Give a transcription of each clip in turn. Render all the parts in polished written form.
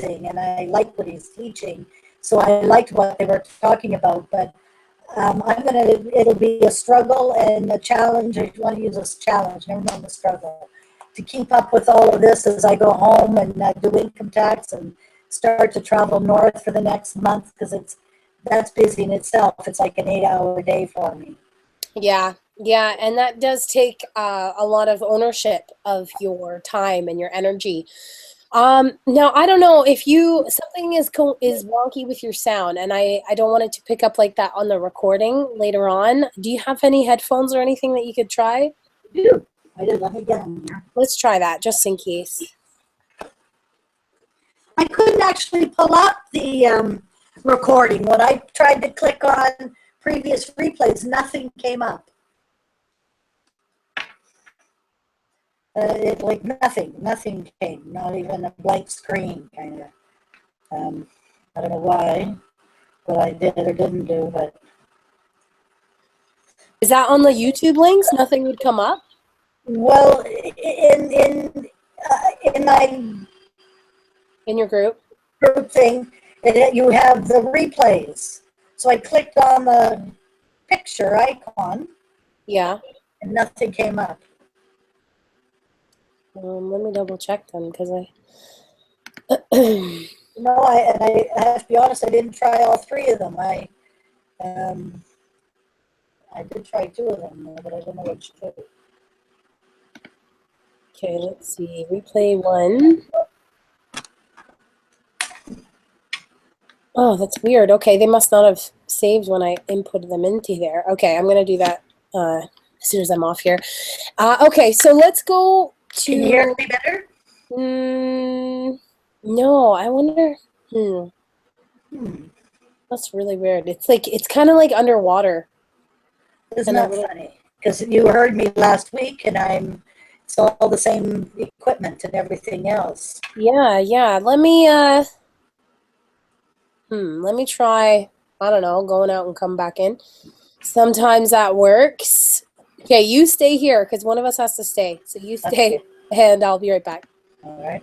and I like what he's teaching. So I liked what they were talking about, but it'll be a struggle and a challenge. If you want to use this challenge, never mind the struggle, to keep up with all of this as I go home and do income tax and start to travel north for the next month, because that's busy in itself. It's like an 8-hour day for me. Yeah, yeah, and that does take a lot of ownership of your time and your energy. Now I don't know if something is wonky with your sound, and I don't want it to pick up like that on the recording later on. Do you have any headphones or anything that you could try? I did. Let me get them here. Let's try that just in case. I couldn't actually pull up the recording. When I tried to click on previous replays, nothing came up. Nothing came, not even a blank screen, kind of. I don't know why, what I did or didn't do, but. Is that on the YouTube links? Nothing would come up? Well, in your group thing, you have the replays. So I clicked on the picture icon. Yeah. And nothing came up. Let me double check them, because No, I have to be honest, I didn't try all three of them. I did try 2 of them, but I don't know which 2. Okay, let's see. Replay 1. Oh, that's weird. Okay, they must not have saved when I inputted them into there. Okay, I'm going to do that as soon as I'm off here. Okay, so let's go to... Can you hear me better? No, I wonder... That's really weird. It's kind of like underwater. Isn't that funny? Because you heard me last week, and it's all the same equipment and everything else. Yeah. Let me try, I don't know, going out and come back in. Sometimes that works. Okay, you stay here, because one of us has to stay. So you stay, and I'll be right back. All right.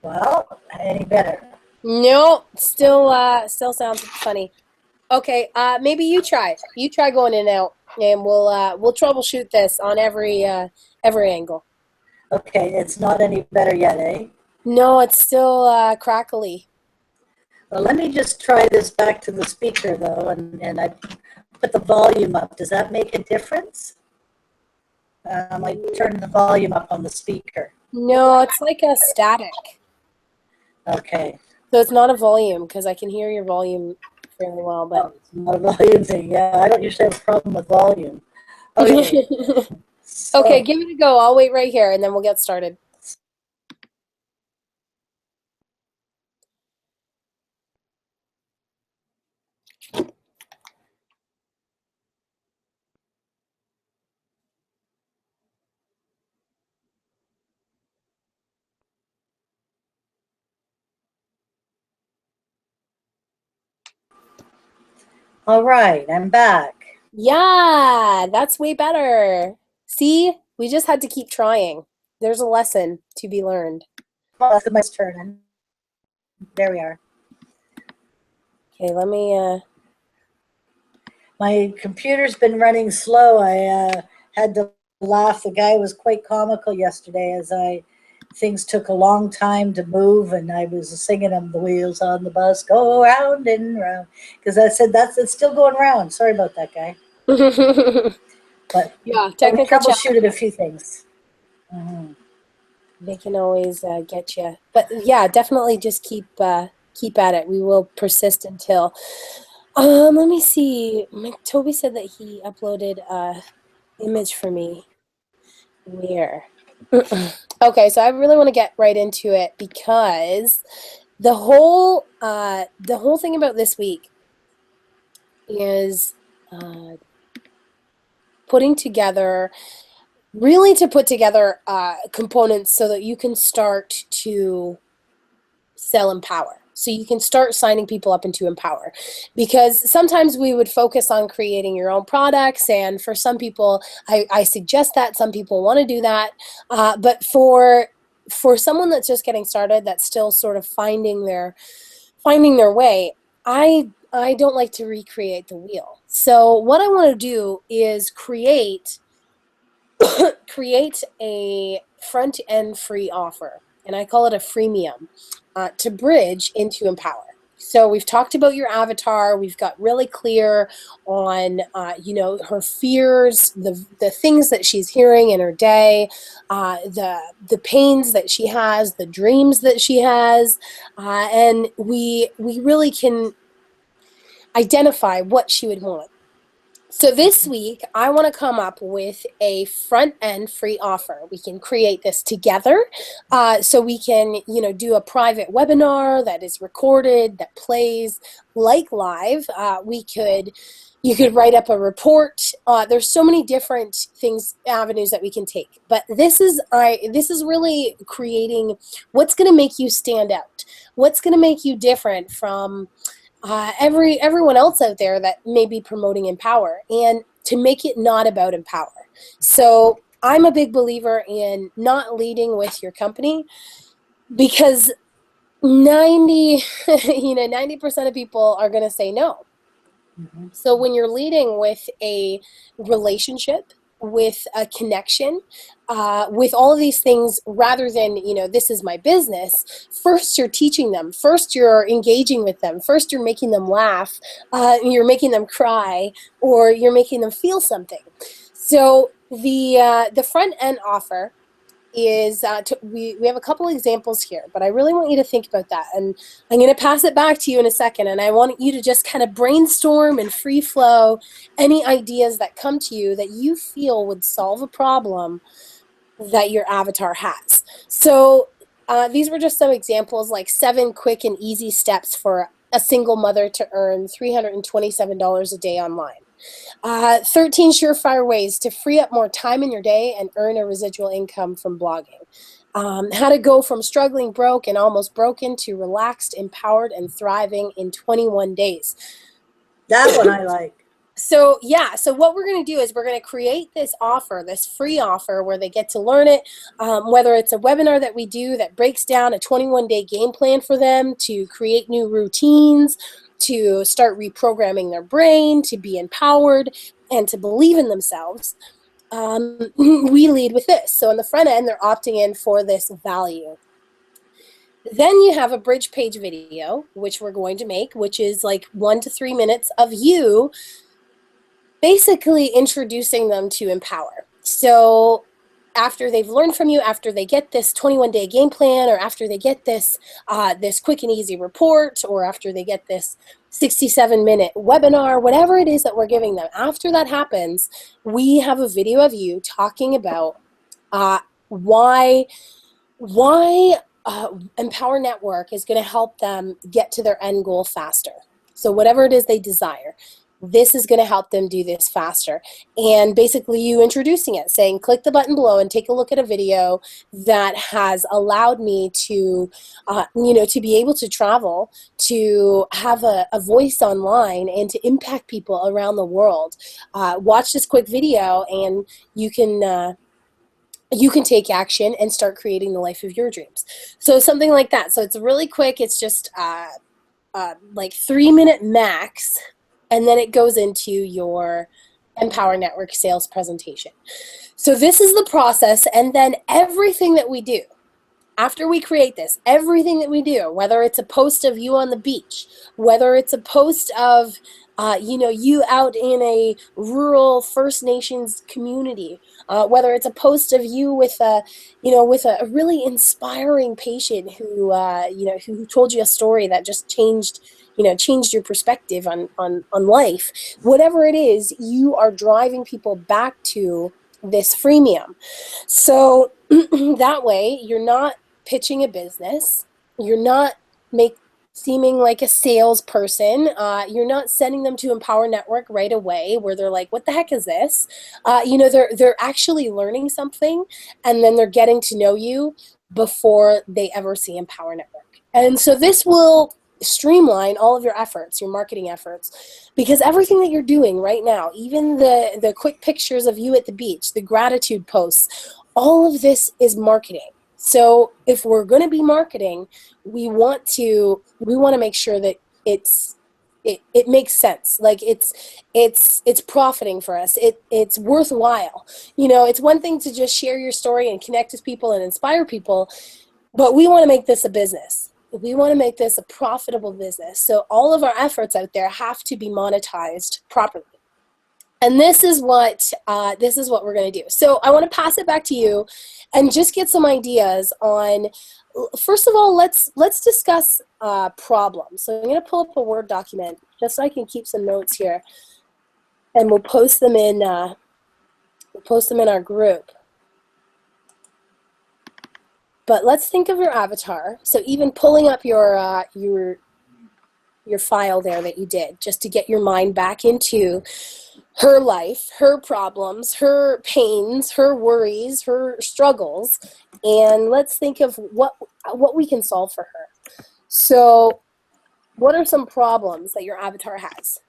Well, any better? No, still sounds funny. Okay, maybe you try. You try going in and out, and we'll troubleshoot this on every angle. Okay, it's not any better yet, eh? No, it's still crackly. Well, let me just try this back to the speaker, though, and I put the volume up. Does that make a difference? I turn the volume up on the speaker. No, it's like a static. Okay. So it's not a volume, because I can hear your volume fairly well, but... Oh, it's not a volume thing. Yeah, I don't usually have a problem with volume. Okay. Okay, give it a go. I'll wait right here, and then we'll get started. All right, I'm back. Yeah, that's way better. See, we just had to keep trying. There's a lesson to be learned. Well, that's my turn. There we are. Okay, let me... My computer's been running slow. I had to laugh. The guy was quite comical yesterday as things took a long time to move, and I was singing him "The Wheels on the Bus Go Round and Round," because I said it's still going round. Sorry about that, guy. But yeah, technical troubleshooted a few things. They can always get you, but yeah, definitely just keep at it. We will persist until. Let me see. Toby said that he uploaded a image for me. Where? Okay, so I really want to get right into it, because the whole thing about this week is putting together really to put together components so that you can start to sell Empower. So you can start signing people up into Empower, because sometimes we would focus on creating your own products, and for some people, I suggest that some people want to do that, but for someone that's just getting started, that's still sort of finding their way, I don't like to recreate the wheel. So what I want to do is create a front end free offer, and I call it a freemium, to bridge into Empower. So we've talked about your avatar. We've got really clear on, her fears, the things that she's hearing in her day, the pains that she has, the dreams that she has, and we really can identify what she would want. So this week, I want to come up with a front end free offer. We can create this together. So we can, do a private webinar that is recorded, that plays like live. You could write up a report. There's so many different avenues that we can take. But this is really creating what's going to make you stand out. What's going to make you different from everyone else out there that may be promoting Empower, and to make it not about Empower. So I'm a big believer in not leading with your company, because 90% of people are going to say no. Mhm. So when you're leading with a relationship, with a connection, with all of these things, rather than, this is my business, first you're teaching them, first you're engaging with them, first you're making them laugh, you're making them cry, or you're making them feel something. So the front end offer is we have a couple examples here, but I really want you to think about that, and I'm going to pass it back to you in a second, and I want you to just kind of brainstorm and free flow any ideas that come to you that you feel would solve a problem that your avatar has. So these were just some examples, like 7 quick and easy steps for a single mother to earn $327 a day online. 13 surefire ways to free up more time in your day and earn a residual income from blogging. How to go from struggling broke and almost broken to relaxed, empowered, and thriving in 21 days. That one I like. So what we're going to do is we're going to create this offer, this free offer, where they get to learn it, whether it's a webinar that we do that breaks down a 21-day game plan for them to create new routines, to start reprogramming their brain, to be empowered, and to believe in themselves. We lead with this. So on the front end, they're opting in for this value. Then you have a bridge page video, which we're going to make, which is like 1 to 3 minutes of you basically introducing them to Empower. So after they've learned from you, after they get this 21-day game plan, or after they get this this quick and easy report, or after they get this 67-minute webinar, whatever it is that we're giving them, after that happens, we have a video of you talking about why Empower Network is going to help them get to their end goal faster. So whatever it is they desire, this is going to help them do this faster. And basically you introducing it, saying, click the button below and take a look at a video that has allowed me to, to be able to travel, to have a voice online, and to impact people around the world. Watch this quick video, and you can take action and start creating the life of your dreams. So something like that. So it's really quick. It's just like 3-minute max. And then it goes into your Empower Network sales presentation. So this is the process. And then everything that we do, after we create this, everything that we do, whether it's a post of you on the beach, whether it's a post of, you out in a rural First Nations community, whether it's a post of you with a really inspiring patient who told you a story that just changed your perspective on life, whatever it is, you are driving people back to this freemium. So that way you're not pitching a business, you're not seeming like a salesperson. You're not sending them to Empower Network right away where they're like, what the heck is this? They're actually learning something, and then they're getting to know you before they ever see Empower Network. And so this will streamline all of your efforts, your marketing efforts, because everything that you're doing right now, even the quick pictures of you at the beach, the gratitude posts, all of this is marketing. So if we're going to be marketing, we want to make sure that it makes sense. Like it's profiting for us. It's worthwhile. It's one thing to just share your story and connect with people and inspire people, but we want to make this a business. We want to make this a profitable business. So all of our efforts out there have to be monetized properly. And this is what we're going to do. So I want to pass it back to you and just get some ideas on. First of all, let's discuss problems. So I'm going to pull up a Word document just so I can keep some notes here, and we'll post them in our group. But let's think of your avatar. So even pulling up your file there that you did, just to get your mind back into her life, her problems, her pains, her worries, her struggles, and let's think of what we can solve for her. So, what are some problems that your avatar has?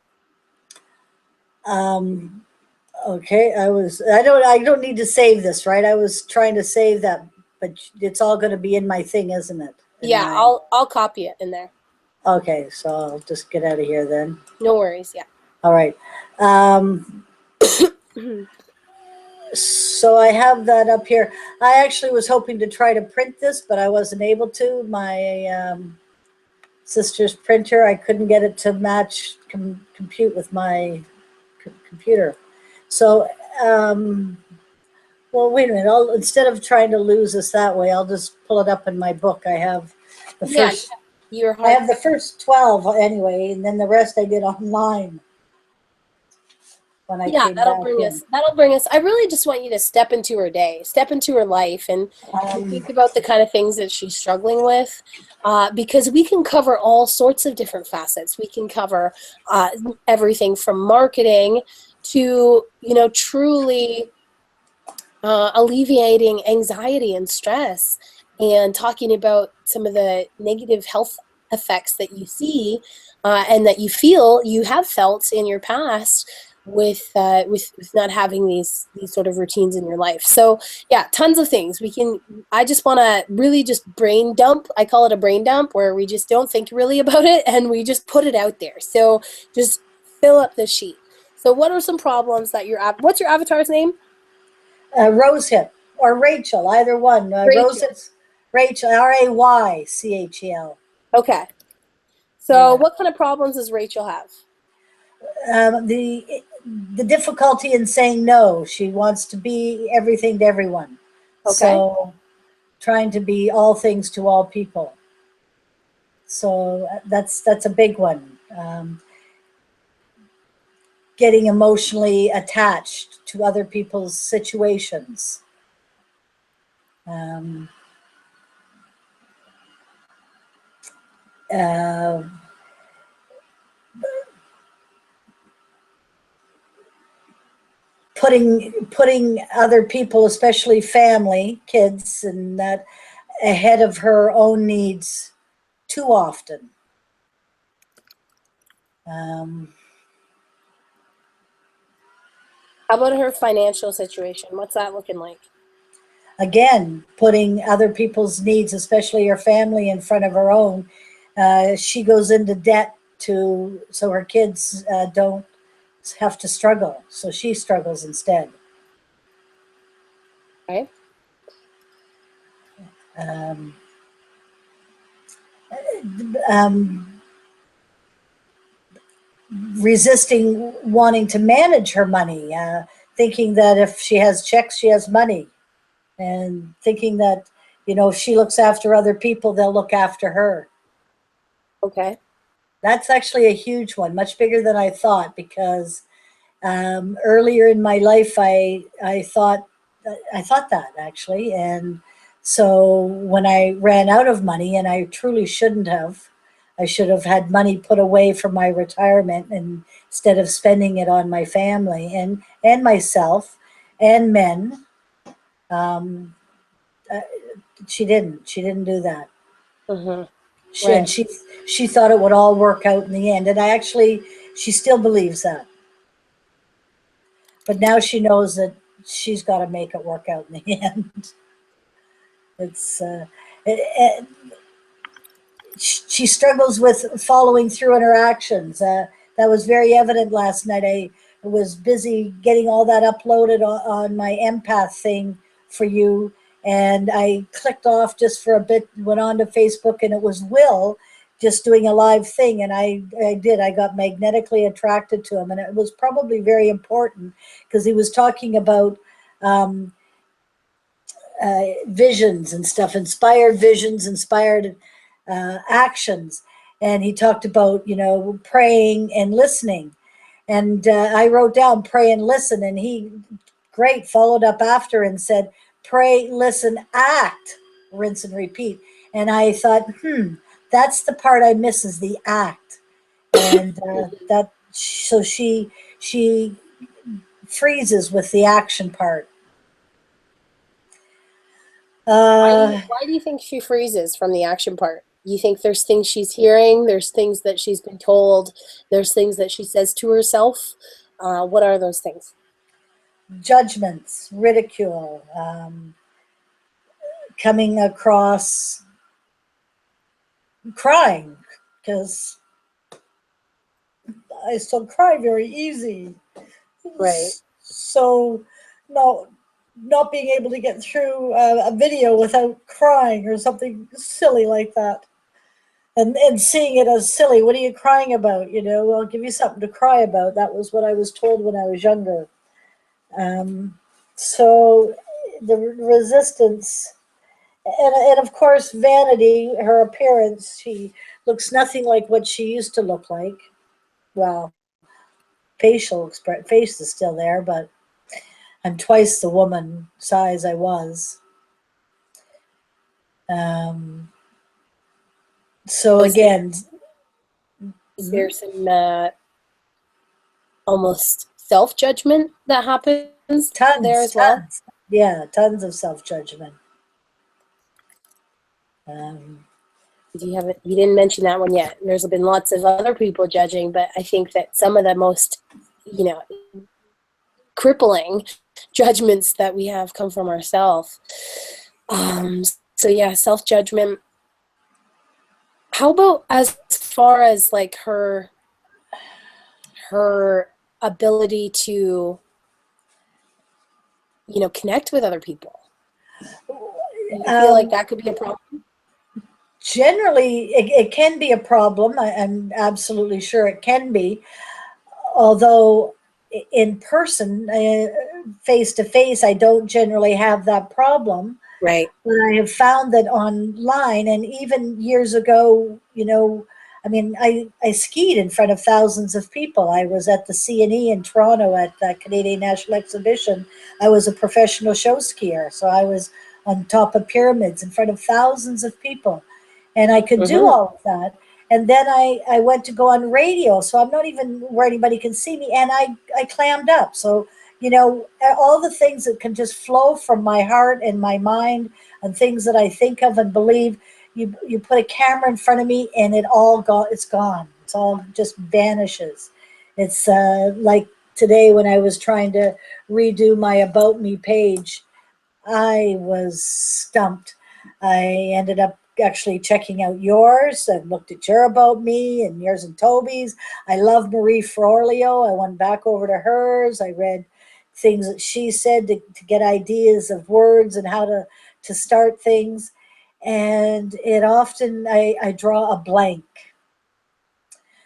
Okay, I don't need to save this, right? I was trying to save that, but it's all going to be in my thing, isn't it? Yeah, I'll copy it in there. Okay, so I'll just get out of here then. No worries, yeah. All right. So I have that up here. I actually was hoping to try to print this, but I wasn't able to. My sister's printer, I couldn't get it to match compute with my computer. So, well, wait a minute. Instead of trying to lose this that way, I'll just pull it up in my book. I have the first. I have the first 12 anyway, and then the rest I did online. When I came that'll back bring in. us. That'll bring us. I really just want you to step into her day, step into her life, and think about the kind of things that she's struggling with, because we can cover all sorts of different facets. We can cover everything from marketing to truly alleviating anxiety and stress, and talking about some of the negative health effects that you see and that you feel you have felt in your past with not having these sort of routines in your life. So yeah, tons of things we can. I just want to really just brain dump. I call it a brain dump, where we just don't think really about it and we just put it out there. So just fill up the sheet. So what are some problems that what's your avatar's name? Rosehip or Rachel, either one. Rosehip's Rachel, Raychl. Okay. So what kind of problems does Rachel have? The difficulty in saying no. She wants to be everything to everyone. Okay. So trying to be all things to all people. So that's a big one. Getting emotionally attached to other people's situations. Putting other people, especially family, kids, and that ahead of her own needs too often. How about her financial situation? What's that looking like? Again, putting other people's needs, especially her family, in front of her own. She goes into debt so her kids don't have to struggle. So she struggles instead. Okay. Resisting wanting to manage her money, thinking that if she has checks, she has money, and thinking that, if she looks after other people, they'll look after her. Okay. That's actually a huge one, much bigger than I thought, because earlier in my life, I thought that actually. And so when I ran out of money, and I truly shouldn't have, I should have had money put away for my retirement, and instead of spending it on my family and myself and men. Um, uh, she didn't do that. Mm-hmm. She, and Right. she thought it would all work out in the end. And she still believes that. But now she knows that she's got to make it work out in the end. It's, it, she struggles with following through on her actions. That was very evident last night. I was busy getting all that uploaded on my empath thing for you, and I clicked off just for a bit, went on to Facebook, and it was Will just doing a live thing, and I got magnetically attracted to him, and it was probably very important because he was talking about um, visions and stuff, inspired visions, inspired actions. And he talked about, praying and listening. And I wrote down pray and listen. And he, great, followed up after and said, pray, listen, act, rinse and repeat. And I thought, that's the part I miss, is the act. And so she freezes with the action part. Why do you think she freezes from the action part? You think there's things she's hearing, there's things that she's been told, there's things that she says to herself? What are those things? Judgments, ridicule, coming across, crying, because I still cry very easy. Right. So, no, not being able to get through a video without crying or something silly like that. And seeing it as silly. What are you crying about? I'll give you something to cry about. That was what I was told when I was younger. So the resistance, and of course vanity, her appearance, she looks nothing like what she used to look like. Well, face is still there, but I'm twice the woman size I was. So Is there, again, is there some almost self-judgment that happens there as well? tons, yeah, tons of self-judgment. um, You didn't mention that one yet. There's been lots of other people judging, but I think that some of the most, you know, crippling judgments that we have come from ourselves. So yeah, self-judgment. How about as far as like her ability to, connect with other people? You feel like that could be a problem? Generally, it can be a problem. I'm absolutely sure it can be. Although in person, face to face, I don't generally have that problem. Right. But I have found that online, and even years ago, I mean, I skied in front of thousands of people. I was at the CNE in Toronto at the Canadian National Exhibition. I was a professional show skier, so I was on top of pyramids in front of thousands of people. And I could do Mm-hmm. all of that. And then I went to go on radio, so I'm not even where anybody can see me, and I clammed up. So, all the things that can just flow from my heart and my mind, and things that I think of and believe, you put a camera in front of me, and it's gone. It's all just vanishes. It's like today when I was trying to redo my About Me page, I was stumped. I ended up actually checking out yours. I looked at your About Me and yours and Toby's. I love Marie Forleo. I went back over to hers. I read things that she said to get ideas of words and how to start things. And it often, I draw a blank.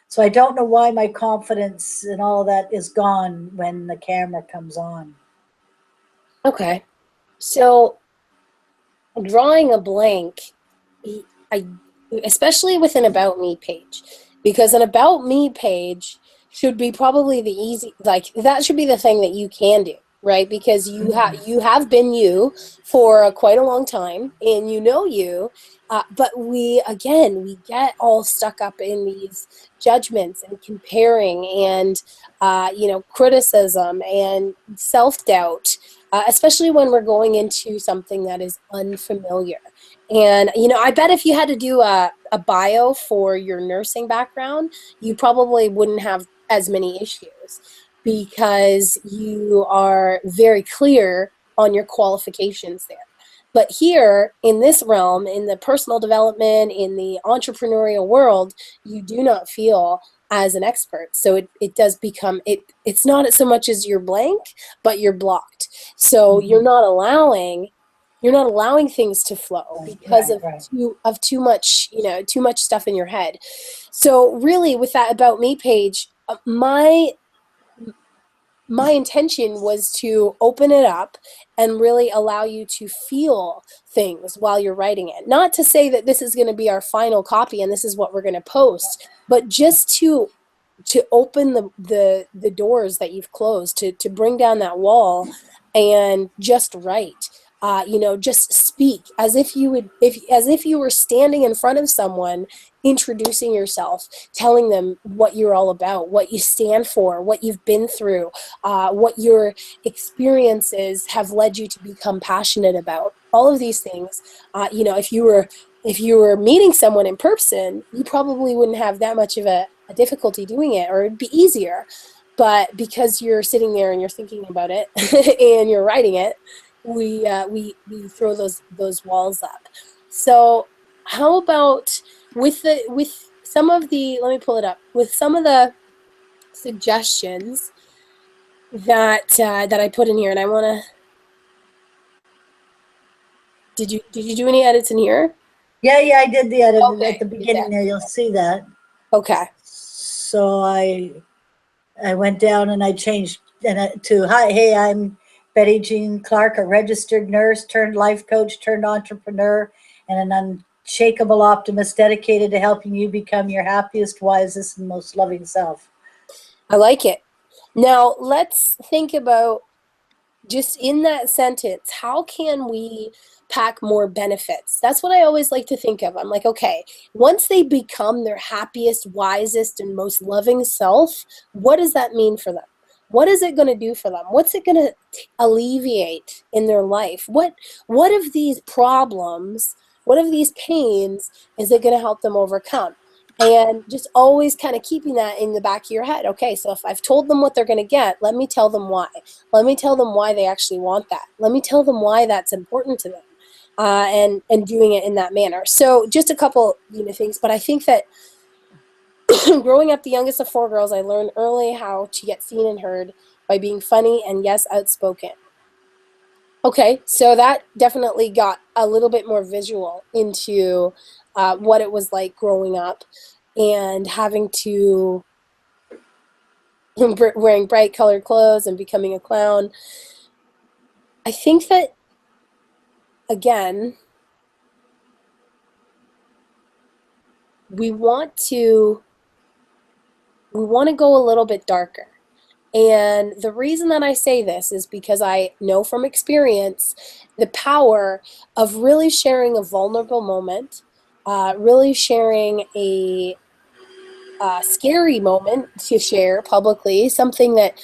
So I don't know why my confidence and all that is gone when the camera comes on. Okay. So drawing a blank, I especially with an About Me page, because an About Me page should be probably the easy, like that should be the thing that you can do. right? Because you have been you for quite a long time, and you know you. But we get all stuck up in these judgments and comparing and criticism and self doubt, especially when we're going into something that is unfamiliar. And I bet if you had to do a bio for your nursing background, you probably wouldn't have as many issues because you are very clear on your qualifications there. But here in this realm, in the personal development, in the entrepreneurial world, you do not feel as an expert. So it does become it's not so much as you're blank, but you're blocked. So you're not allowing things to flow because Right, right. too much, too much stuff in your head. So really with that about me page, my intention was to open it up and really allow you to feel things while you're writing it. Not to say that this is going to be our final copy and this is what we're going to post, but just to open the doors that you've closed, to bring down that wall and just write. Just speak as if you were standing in front of someone, introducing yourself, telling them what you're all about, what you stand for, what you've been through, what your experiences have led you to become passionate about. All of these things, if you were meeting someone in person, you probably wouldn't have that much of a difficulty doing it, or it'd be easier. But because you're sitting there and you're thinking about it and you're writing it, we throw those walls up. So how about with some of the, let me pull it up, with some of the suggestions that I put in here, and I want to. Did you do any edits in here? Yeah, I did the edit at Okay, the good beginning there. there. You'll see that. Okay, So I went down and I changed to hi, hey, I'm Betty Jean Clark, a registered nurse turned life coach turned entrepreneur, and an unshakable optimist dedicated to helping you become your happiest, wisest, and most loving self. I like it. Now let's think about, just in that sentence, how can we pack more benefits? That's what I always like to think of. I'm like, okay, once they become their happiest, wisest, and most loving self, what does that mean for them? What is it going to do for them? What's it going to alleviate in their life? What of these problems, what of these pains is it going to help them overcome? And just always kind of keeping that in the back of your head. Okay, so if I've told them what they're going to get, let me tell them why. Let me tell them why they actually want that. Let me tell them why that's important to them, and doing it in that manner. So just a couple things, but I think that growing up the youngest of four girls, I learned early how to get seen and heard by being funny and, yes, outspoken. Okay, so that definitely got a little bit more visual into what it was like growing up and having to wearing bright colored clothes and becoming a clown. I think that, again, we want to go a little bit darker. And the reason that I say this is because I know from experience the power of really sharing a vulnerable moment, really sharing a scary moment to share publicly, something that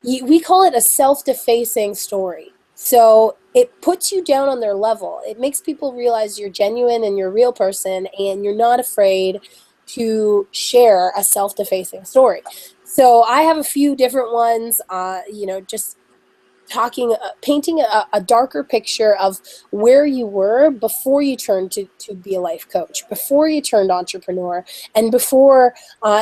we call it a self-defacing story. So it puts you down on their level. It makes people realize you're genuine and you're a real person, and you're not afraid to share a self-defacing story. So I have a few different ones, just painting a darker picture of where you were before you turned to be a life coach, before you turned entrepreneur, and before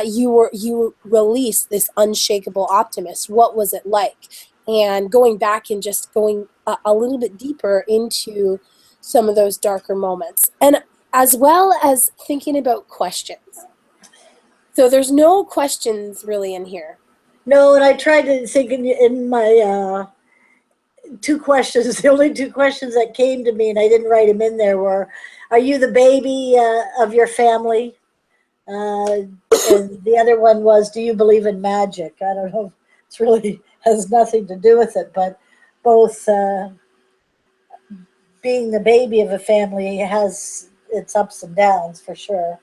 you released this unshakable optimist. What was it like? And going back and just going a little bit deeper into some of those darker moments, and as well as thinking about questions. So there's no questions really in here. No, and I tried to think in my two questions. The only two questions that came to me, and I didn't write them in there, were, "Are you the baby of your family?" And the other one was, "Do you believe in magic?" I don't know. It's really has nothing to do with it, but both being the baby of a family has its ups and downs for sure.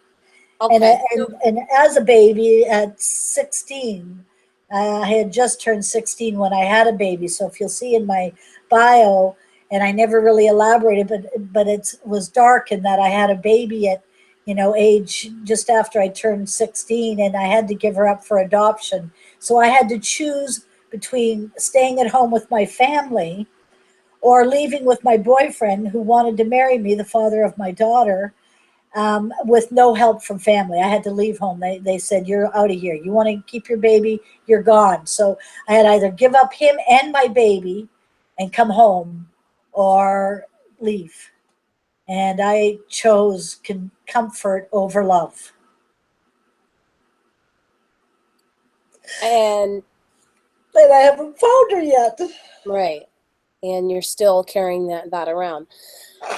And, Okay. So, and as a baby at 16, I had just turned 16 when I had a baby. So if you'll see in my bio, and I never really elaborated, but it was dark in that I had a baby at, age just after I turned 16, and I had to give her up for adoption. So I had to choose between staying at home with my family or leaving with my boyfriend who wanted to marry me, the father of my daughter, with no help from family. I had to leave home. They said, "You're out of here. You want to keep your baby, you're gone." So I had either give up him and my baby and come home or leave. And I chose comfort over love. and And I haven't found her yet. right. And you're still carrying that around.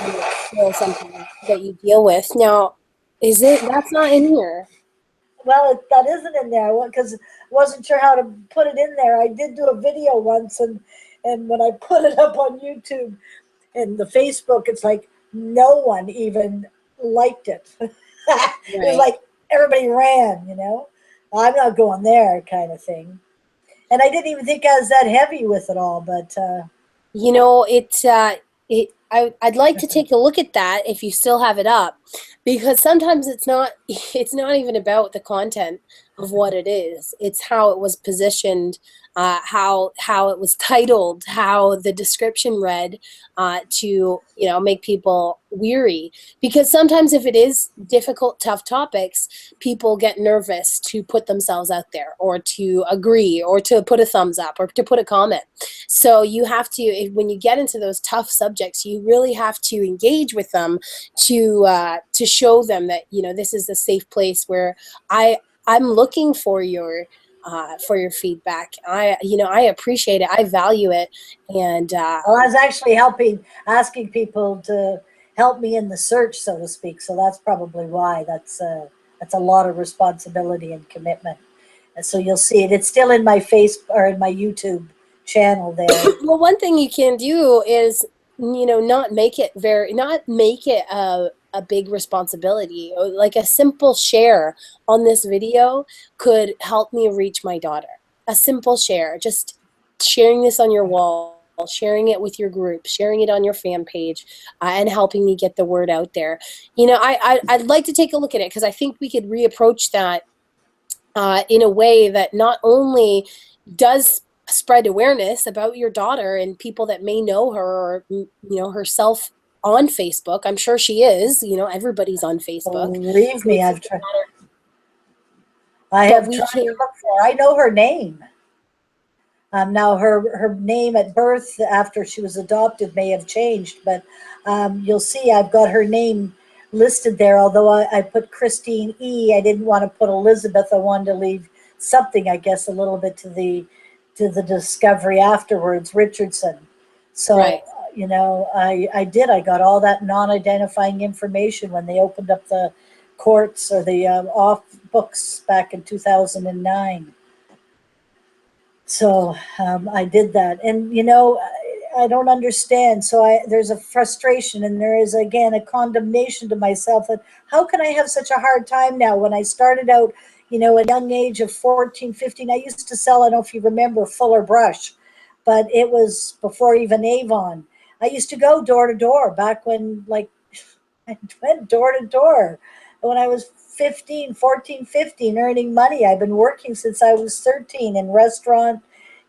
And it's still something that you deal with. Now, is it that's not in here? Well, that isn't in there because I wasn't sure how to put it in there. I did do a video once, and when I put it up on YouTube and the Facebook, it's like no one even liked it. It was Right. like everybody ran. I'm not going there kind of thing. And I didn't even think I was that heavy with it all, but You know, I'd like to take a look at that if you still have it up, because sometimes it's not even about the content of what it is. It's how it was positioned, how it was titled, how the description read, to make people weary. Because sometimes if it is difficult, tough topics, people get nervous to put themselves out there, or to agree, or to put a thumbs up, or to put a comment. So you have to, when you get into those tough subjects, you really have to engage with them to show them that this is a safe place where I'm looking for your feedback. I appreciate it. I value it, and well, I was actually asking people to help me in the search, so to speak. So that's probably why. That's a lot of responsibility and commitment. And so you'll see it. It's still in my face or in my YouTube channel there. well, one thing you can do is not make it a big responsibility. Like a simple share on this video could help me reach my daughter. A simple share, just sharing this on your wall, sharing it with your group, sharing it on your fan page, and helping me get the word out there. I'd like to take a look at it, because I think we could reapproach that in a way that not only does spread awareness about your daughter and people that may know her, or herself on Facebook. I'm sure she is. Everybody's on Facebook, Believe so me, it's just a matter. I But have we tried to can. look for her. I know her name. Now her name at birth after she was adopted may have changed, but you'll see I've got her name listed there. Although I put Christine E, I didn't want to put Elizabeth. I wanted to leave something, I guess, a little bit to the discovery afterwards, Richardson. So Right. I did. I got all that non-identifying information when they opened up the courts or the off books back in 2009. So I did that, and I don't understand. So there's a frustration, and there is again a condemnation to myself that how can I have such a hard time now when I started out, at a young age of 14, 15. I used to sell, I don't know if you remember, Fuller Brush, but it was before even Avon. I used to go door to door back when like I went door to door when I was 15, 14, 15, earning money. I've been working since I was 13 in restaurant,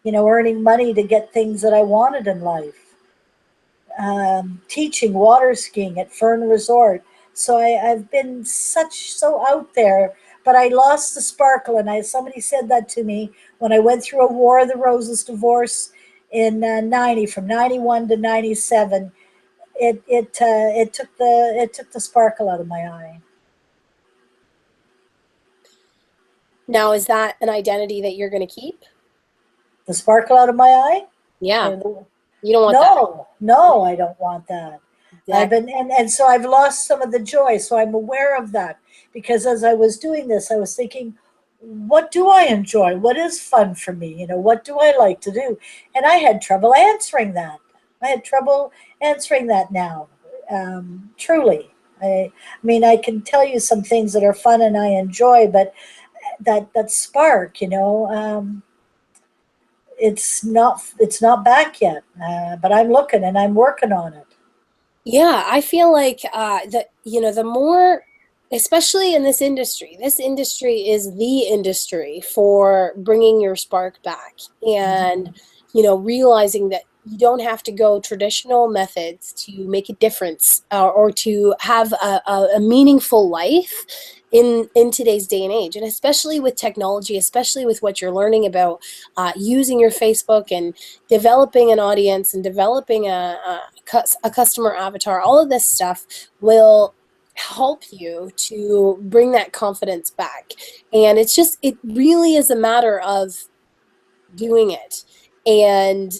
earning money to get things that I wanted in life. Teaching water skiing at Fern Resort. So I've been so out there, but I lost the sparkle. And somebody said that to me when I went through a War of the Roses divorce in 90, from 91 to 97. It took the sparkle out of my eye. Now, is that an identity that you're going to keep? The sparkle out of my eye? Yeah. Or You don't want that. no, no, I don't want that. I've Exactly. been and so I've lost some of the joy. So I'm aware of that because as I was doing this, I was thinking, what do I enjoy? What is fun for me? What do I like to do? And I had trouble answering that. I had trouble answering that now. Truly. I mean, I can tell you some things that are fun and I enjoy, but that spark, it's not back yet. But I'm looking and I'm working on it. Yeah, I feel like that, the more, especially in this industry is the industry for bringing your spark back. And, realizing that you don't have to go traditional methods to make a difference, or to have a meaningful life in today's day and age. And especially with technology, especially with what you're learning about using your Facebook and developing an audience and developing a customer avatar, all of this stuff will help you to bring that confidence back. And it really is a matter of doing it. And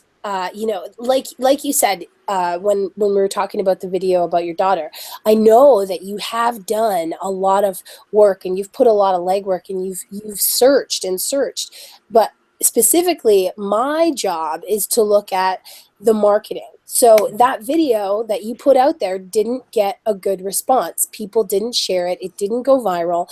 like you said, when we were talking about the video about your daughter, I know that you have done a lot of work and you've put a lot of legwork and you've searched and searched. But specifically, my job is to look at the marketing. So that video that you put out there didn't get a good response. People didn't share it. It didn't go viral.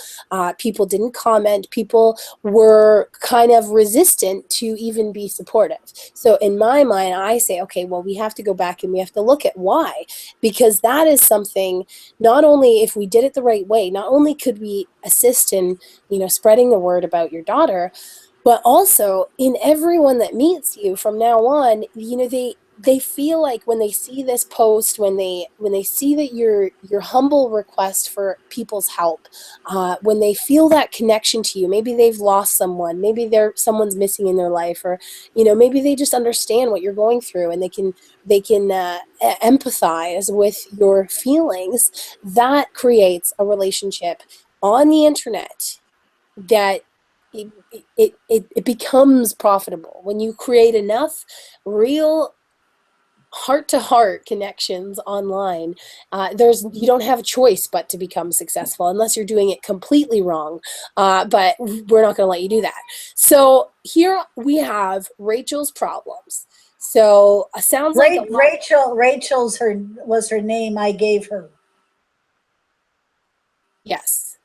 People didn't comment. People were kind of resistant to even be supportive. So in my mind, I say, okay, well, we have to go back and we have to look at why, because that is something, not only if we did it the right way, not only could we assist in, spreading the word about your daughter, but also in everyone that meets you from now on, they feel like when they see this post, when they see that your humble request for people's help, when they feel that connection to you, maybe they've lost someone, maybe someone's missing in their life, or maybe they just understand what you're going through and they can empathize with your feelings. That creates a relationship on the internet that it becomes profitable when you create enough real heart-to-heart connections online. You don't have a choice but to become successful unless you're doing it completely wrong, but we're not going to let you do that. So here we have Rachel's problems. So sounds like a lot. Rachel's was her name I gave her. Yes,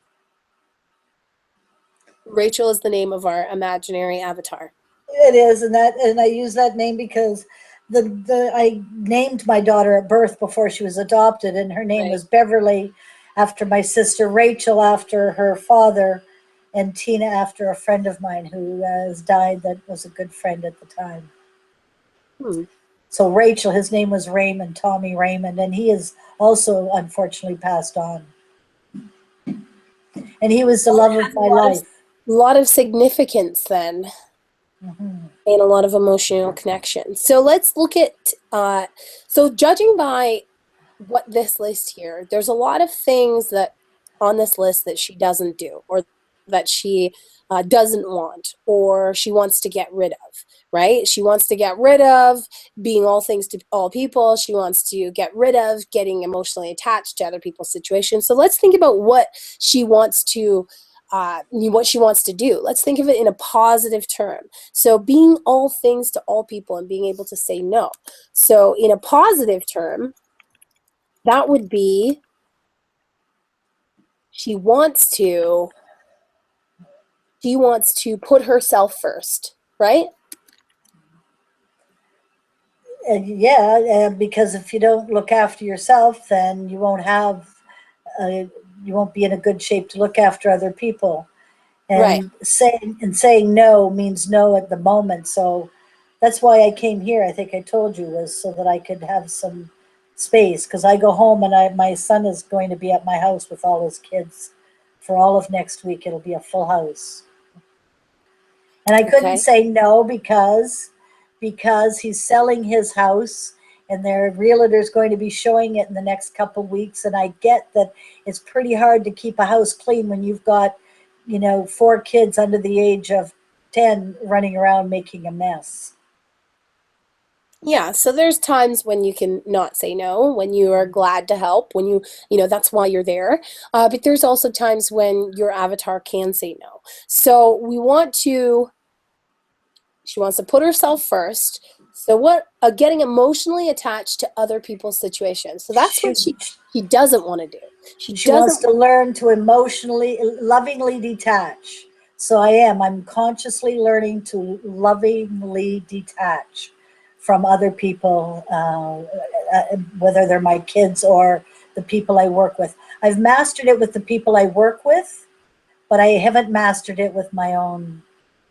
Rachel is the name of our imaginary avatar. It is, and I use that name because I named my daughter at birth before she was adopted, and her name Right. was Beverly, after my sister, Rachel after her father, and Tina after a friend of mine who has died that was a good friend at the time. Hmm. So Rachel, his name was Raymond, Tommy Raymond, and he is also unfortunately passed on. And he was the love of my life. Lot of significance then. Mm-hmm. And a lot of emotional connection. So let's look at, so judging by what this list here, there's a lot of things that on this list that she doesn't do, or that she doesn't want, or she wants to get rid of, right? She wants to get rid of being all things to all people. She wants to get rid of getting emotionally attached to other people's situations. So let's think about she wants to what she wants to do. Let's think of it in a positive term. So being all things to all people and being able to say no. So in a positive term, that would be she wants to put herself first, right? And yeah, because if you don't look after yourself, then uh, you won't be in a good shape to look after other people. Right. And saying no means no at the moment. So that's why I came here. I think I told you, was so that I could have some space, because I go home and my son is going to be at my house with all his kids for all of next week. It'll be a full house. And I couldn't Okay. say no because he's selling his house and their realtor's going to be showing it in the next couple of weeks. And I get that it's pretty hard to keep a house clean when you've got, 4 kids under the age of 10 running around making a mess. Yeah, so there's times when you can not say no, when you are glad to help, when that's why you're there. But there's also times when your avatar can say no. So she wants to put herself first. So getting emotionally attached to other people's situations. So that's what She she doesn't want to do. She she wants doesn't. to learn to emotionally, lovingly detach. So I'm consciously learning to lovingly detach from other people, whether they're my kids or the people I work with. I've mastered it with the people I work with, but I haven't mastered it with my own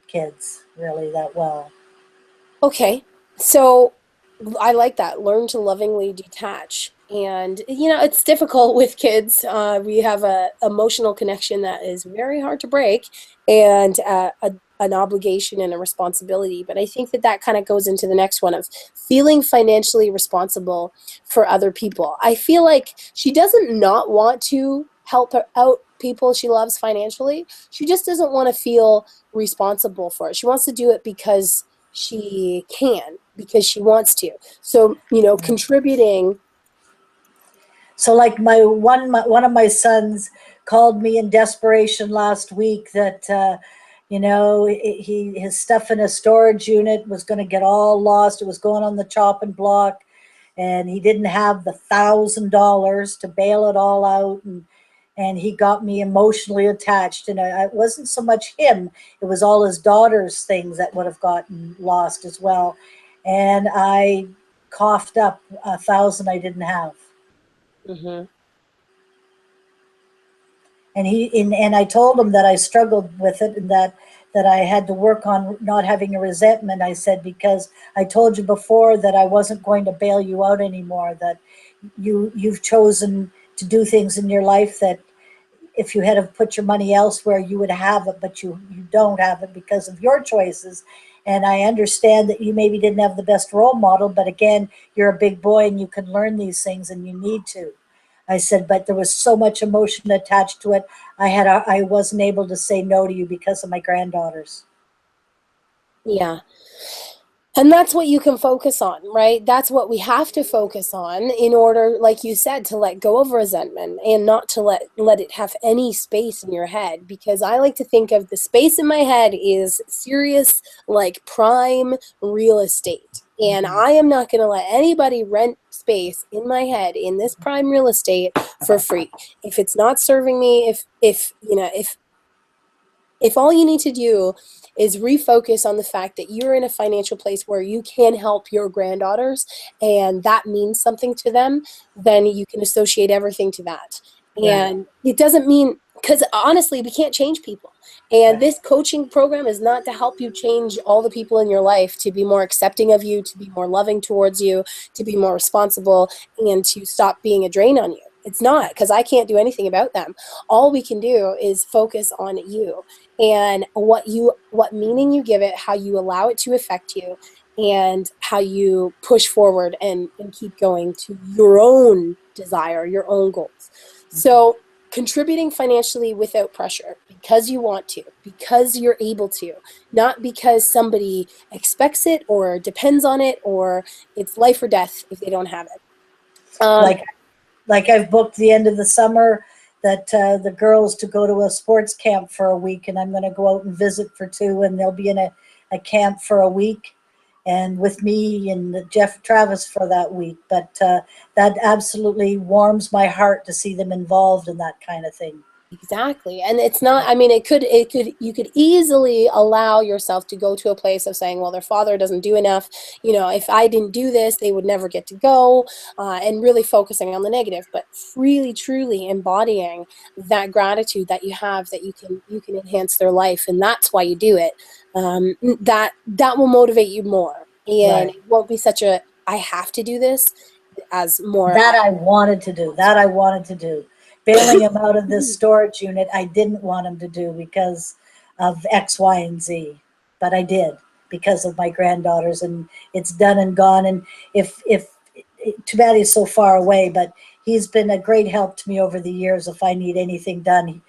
kids really that well. Okay. So I like that. Learn to lovingly detach. And, it's difficult with kids. We have a emotional connection that is very hard to break and an obligation and a responsibility. But I think that kind of goes into the next one of feeling financially responsible for other people. I feel like she doesn't not want to help out people she loves financially. She just doesn't want to feel responsible for it. She wants to do it because she can, because she wants to. So, contributing. So, like one of my sons called me in desperation last week that his stuff in a storage unit was going to get all lost. It was going on the chopping block, and he didn't have the $1,000 to bail it all out, and he got me emotionally attached. And it wasn't so much him; it was all his daughter's things that would have gotten lost as well. And I coughed up 1,000 I didn't have. Mhm. And I told him that I struggled with it, and that I had to work on not having a resentment. I said, because I told you before that I wasn't going to bail you out anymore, that you've chosen to do things in your life that if you had have put your money elsewhere you would have it, but you don't have it because of your choices. And I understand that you maybe didn't have the best role model, but again, you're a big boy and you can learn these things and you need to. I said, but there was so much emotion attached to it. I wasn't able to say no to you because of my granddaughters. Yeah. And that's what you can focus on, right? That's what we have to focus on in order, like you said, to let go of resentment and not to let it have any space in your head. Because I like to think of the space in my head is serious, like prime real estate. And Mhm. I am not going to let anybody rent space in my head in this prime real estate for free. If it's not serving me, if all you need to do is refocus on the fact that you're in a financial place where you can help your granddaughters and that means something to them, then you can associate everything to that. Right, And it doesn't mean, because honestly, we can't change people. And right, this coaching program is not to help you change all the people in your life to be more accepting of you, to be more loving towards you, to be more responsible, and to stop being a drain on you. It's not, because I can't do anything about them. All we can do is focus on you and what meaning you give it, how you allow it to affect you, and how you push forward and keep going to your own desire, your own goals. So contributing financially without pressure, because you want to, because you're able to, not because somebody expects it or depends on it, or it's life or death if they don't have it. um, like I've booked the end of the summer that the girls to go to a sports camp for a week, and I'm going to go out and visit for 2, and they'll be in a camp for a week, and with me and Jeff Travis for that week. But that absolutely warms my heart to see them involved in that kind of thing. Exactly. And it's not, I mean, you could easily allow yourself to go to a place of saying, well, their father doesn't do enough. If I didn't do this, they would never get to go, and really focusing on the negative, but really, truly embodying that gratitude that you have, that you can enhance their life. And that's why you do it. That will motivate you more. And Right. it won't be such I have to do this as more, That I I wanted to do. want That I wanted to do. Bailing him out of this to. storage unit, I didn't want him to do because of X, Y, and Z, but I did because of my granddaughters, and it's done and gone. And if too bad he's so far away, but he's been a great help to me over the years. If I need anything done,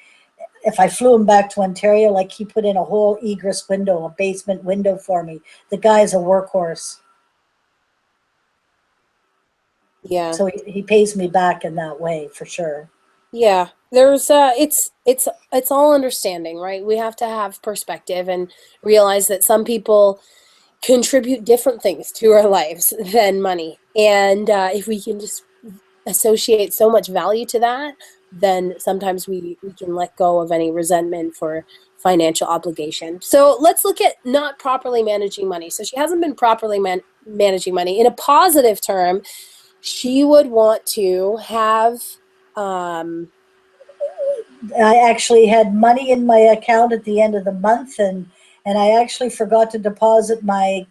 if I flew him back to Ontario, like he put in a whole egress window, a basement window for me. The guy's a workhorse. Yeah. So he pays me back in that way for sure. Yeah. There's it's all understanding, right? We have to have perspective and realize that some people contribute different things to our lives than money. And if we can just associate so much value to that, then sometimes we can let go of any resentment for financial obligation. So let's look at not properly managing money. So she hasn't been properly managing money. In a positive term, she would want to have, um, I actually had money in my account at the end of the month, and I actually forgot to deposit my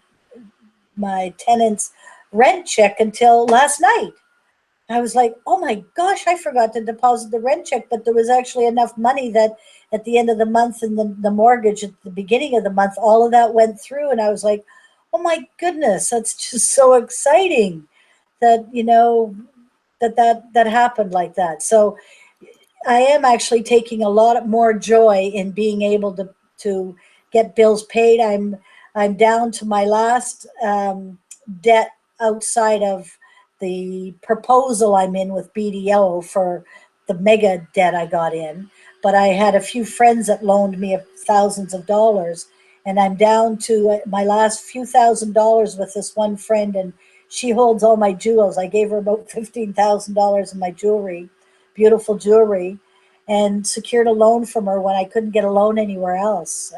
tenant's rent check until last night. I was like, oh my gosh, I forgot to deposit the rent check, but there was actually enough money that at the end of the month and the mortgage at the beginning of the month, all of that went through. And I was like, oh my goodness, that's just so exciting that, that happened like that. So I am actually taking a lot more joy in being able to get bills paid. I'm down to my last debt outside of the proposal I'm in with BDO for the mega debt I got in. But I had a few friends that loaned me thousands of dollars, and I'm down to my last few $1,000s with this one friend, and she holds all my jewels. I gave her about $15,000 in my jewelry, beautiful jewelry, and secured a loan from her when I couldn't get a loan anywhere else.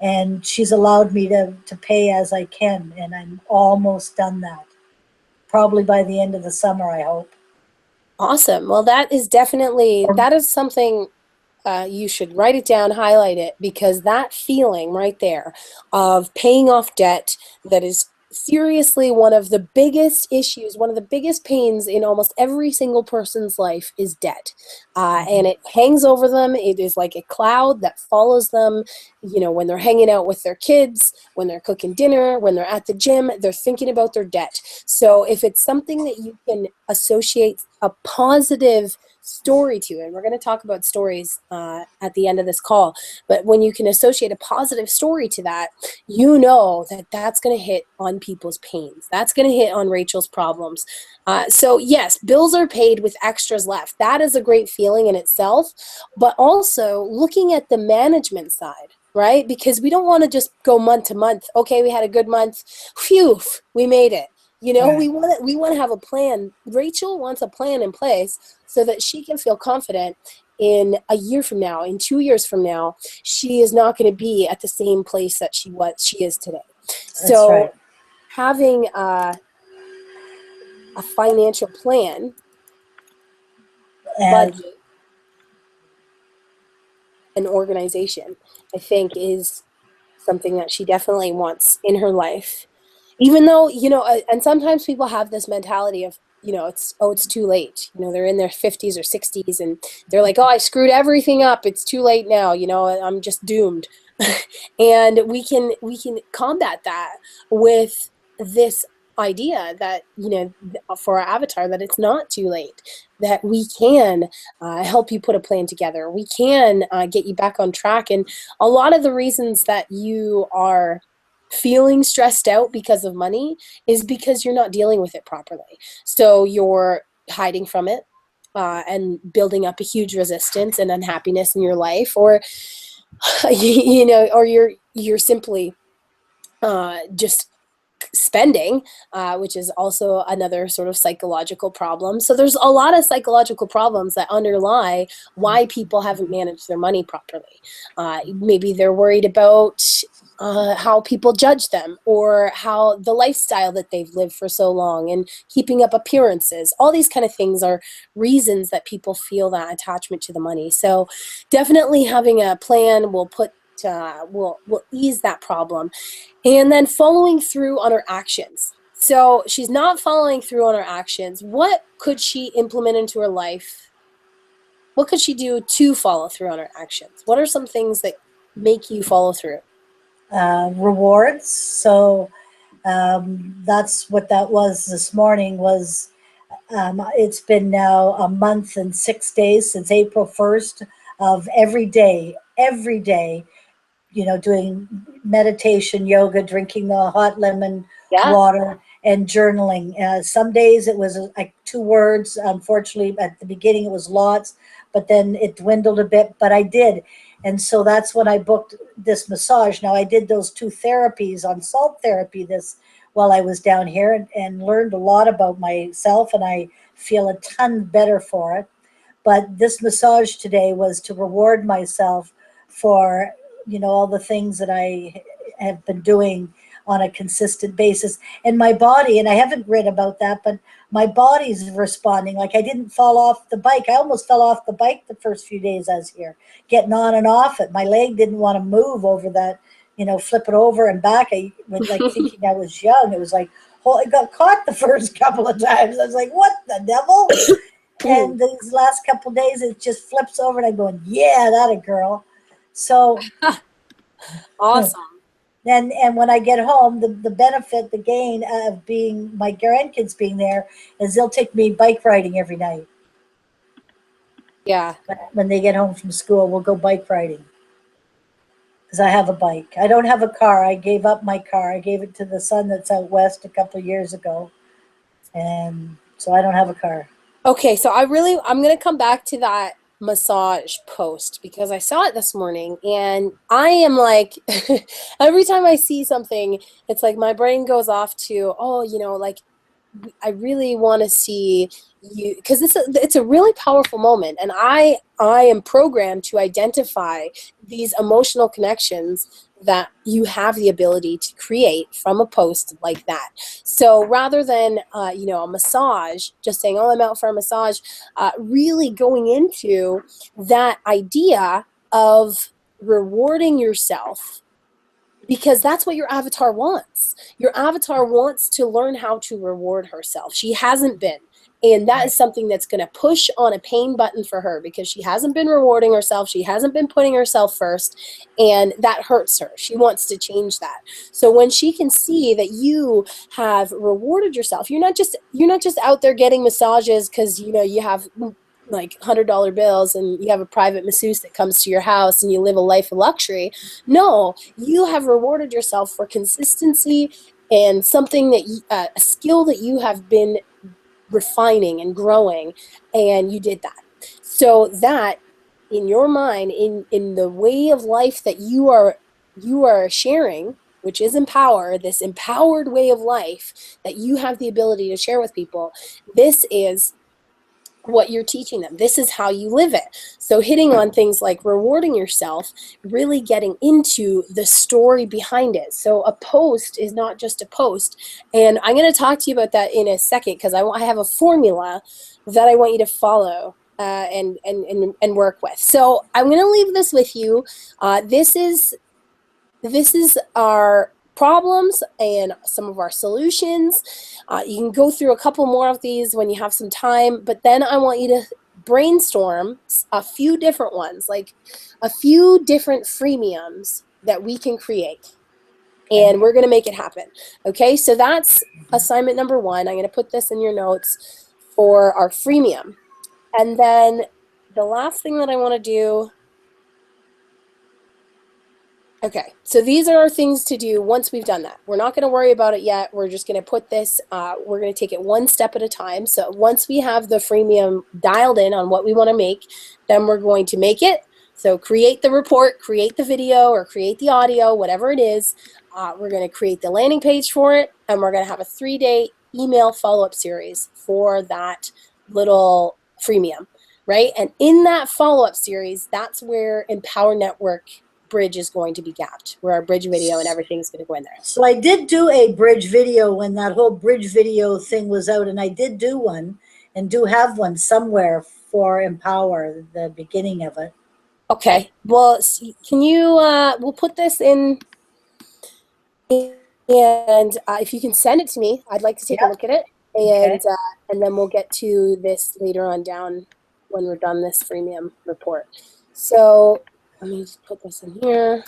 And she's allowed me to pay as I can, and I'm almost done that. Probably by the end of the summer, I hope. awesome. Well, that is something you should write it down, highlight it, because that feeling right there of paying off debt that is seriously one of the biggest issues, one of the biggest pains in almost every single person's life is debt. And Mhm. it hangs over them. It is like a cloud that follows them, when they're hanging out with their kids, when they're cooking dinner, when they're at the gym, they're thinking about their debt. So if it's something that you can associate a positive story to, and we're going to talk about stories at the end of this call, but when you can associate a positive story to that, you know that that's going to hit on people's pains, that's going to hit on Rachel's problems. So yes, bills are paid with extras left. That is a great feeling in itself, but also looking at the management side, right? Because we don't want to just go month to month. Okay, we had a good month, phew, we made it. We Right. want to have a plan. Rachel wants a plan in place so that she can feel confident in a year from now, in 2 years from now, she is not going to be at the same place that she is today. That's So right. having a financial plan, And budget, and organization, I think is something that she definitely wants in her life. Even though, and sometimes people have this mentality of, it's too late. They're in their 50s or 60s and they're like, oh, I screwed everything up. It's too late now. I'm just doomed. And we can combat that with this idea that, for our avatar, that it's not too late, that we can help you put a plan together. We can get you back on track. And a lot of the reasons that you are feeling stressed out because of money is because you're not dealing with it properly. So you're hiding from it, and building up a huge resistance and unhappiness in your life, or or you're simply just spending, which is also another sort of psychological problem. So there's a lot of psychological problems that underlie why people haven't managed their money properly. Maybe they're worried about how people judge them, or how the lifestyle that they've lived for so long and keeping up appearances. All these kind of things are reasons that people feel that attachment to the money. So definitely having a plan will ease that problem. And then following through on her actions. So she's not following through on her actions. What could she implement into her life? What could she do to follow through on her actions? What are some things that make you follow through? rewards. So that's what that was this morning. Was it's been now a month and 6 days since April 1st of every day, doing meditation, yoga, drinking the hot lemon Yeah. water, and journaling. Some days it was like 2 words. Unfortunately, at the beginning it was lots, but then it dwindled a bit. But I did. And so that's when I booked this massage. Now I did those 2 therapies on salt therapy this while I was down here, and learned a lot about myself, and I feel a ton better for it. But this massage today was to reward myself for, all the things that I have been doing on a consistent basis. And my body, and I haven't read about that, but my body's responding. Like, I didn't fall off the bike. I almost fell off the bike the first few days I was here, getting on and off it. My leg didn't want to move over that, flip it over and back. I went like thinking I was young. It was like, oh, I got caught the first couple of times. I was like, what the devil? And these last couple of days, it just flips over, and I'm going, yeah, that a girl. So Awesome. and when I get home, the benefit, the gain of being my grandkids being there is they'll take me bike riding every night. Yeah. When they get home from school, we'll go bike riding because I have a bike. I don't have a car. I gave up my car. I gave it to the son that's out west a couple of years ago, and so I don't have a car. Okay, so I'm going to come back to that massage post because I saw it this morning and I am like, every time I see something, it's like my brain goes off to, oh, like I really want to see you because it's a really powerful moment, and I am programmed to identify these emotional connections that you have the ability to create from a post like that. So rather than a massage, just saying, oh, I'm out for a massage, really going into that idea of rewarding yourself, because that's what your avatar wants. Your avatar wants to learn how to reward herself. She hasn't been. And that is something that's going to push on a pain button for her because she hasn't been rewarding herself. She hasn't been putting herself first. And that hurts her. She wants to change that. So when she can see that you have rewarded yourself, you're not just out there getting massages because, you have like $100 bills and you have a private masseuse that comes to your house and you live a life of luxury. No, you have rewarded yourself for consistency and something that a skill that you have been refining and growing, and you did that. So that in your mind, in the way of life that you are sharing, which is this empowered way of life that you have the ability to share with people, this is what you're teaching them. This is how you live it. So hitting on things like rewarding yourself, really getting into the story behind it. So a post is not just a post. And I'm going to talk to you about that in a second because I have a formula that I want you to follow and work with. So I'm going to leave this with you. This is our problems and some of our solutions. You can go through a couple more of these when you have some time, but then I want you to brainstorm a few different ones, like a few different freemiums that we can create. And we're going to make it happen. Okay, so that's assignment number 1. I'm going to put this in your notes for our freemium. And then the last thing that I want to do, okay, so these are our things to do once we've done that. We're not going to worry about it yet. We're just going to put this, we're going to take it one step at a time. So once we have the freemium dialed in on what we want to make, then we're going to make it. So create the report, create the video, or create the audio, whatever it is. We're going to create the landing page for it, and we're going to have a 3-day email follow-up series for that little freemium, right? And in that follow-up series, that's where Empower Network bridge is going to be gapped, where our bridge video and everything is going to go in there. So I did do a bridge video when that whole bridge video thing was out, and I did do one and do have one somewhere for Empower, the beginning of it. Okay. Well, can you, we'll put this in, and if you can send it to me, I'd like to take a look at it. And, and then we'll get to this later on down when we're done this freemium report. So let me just put this in here.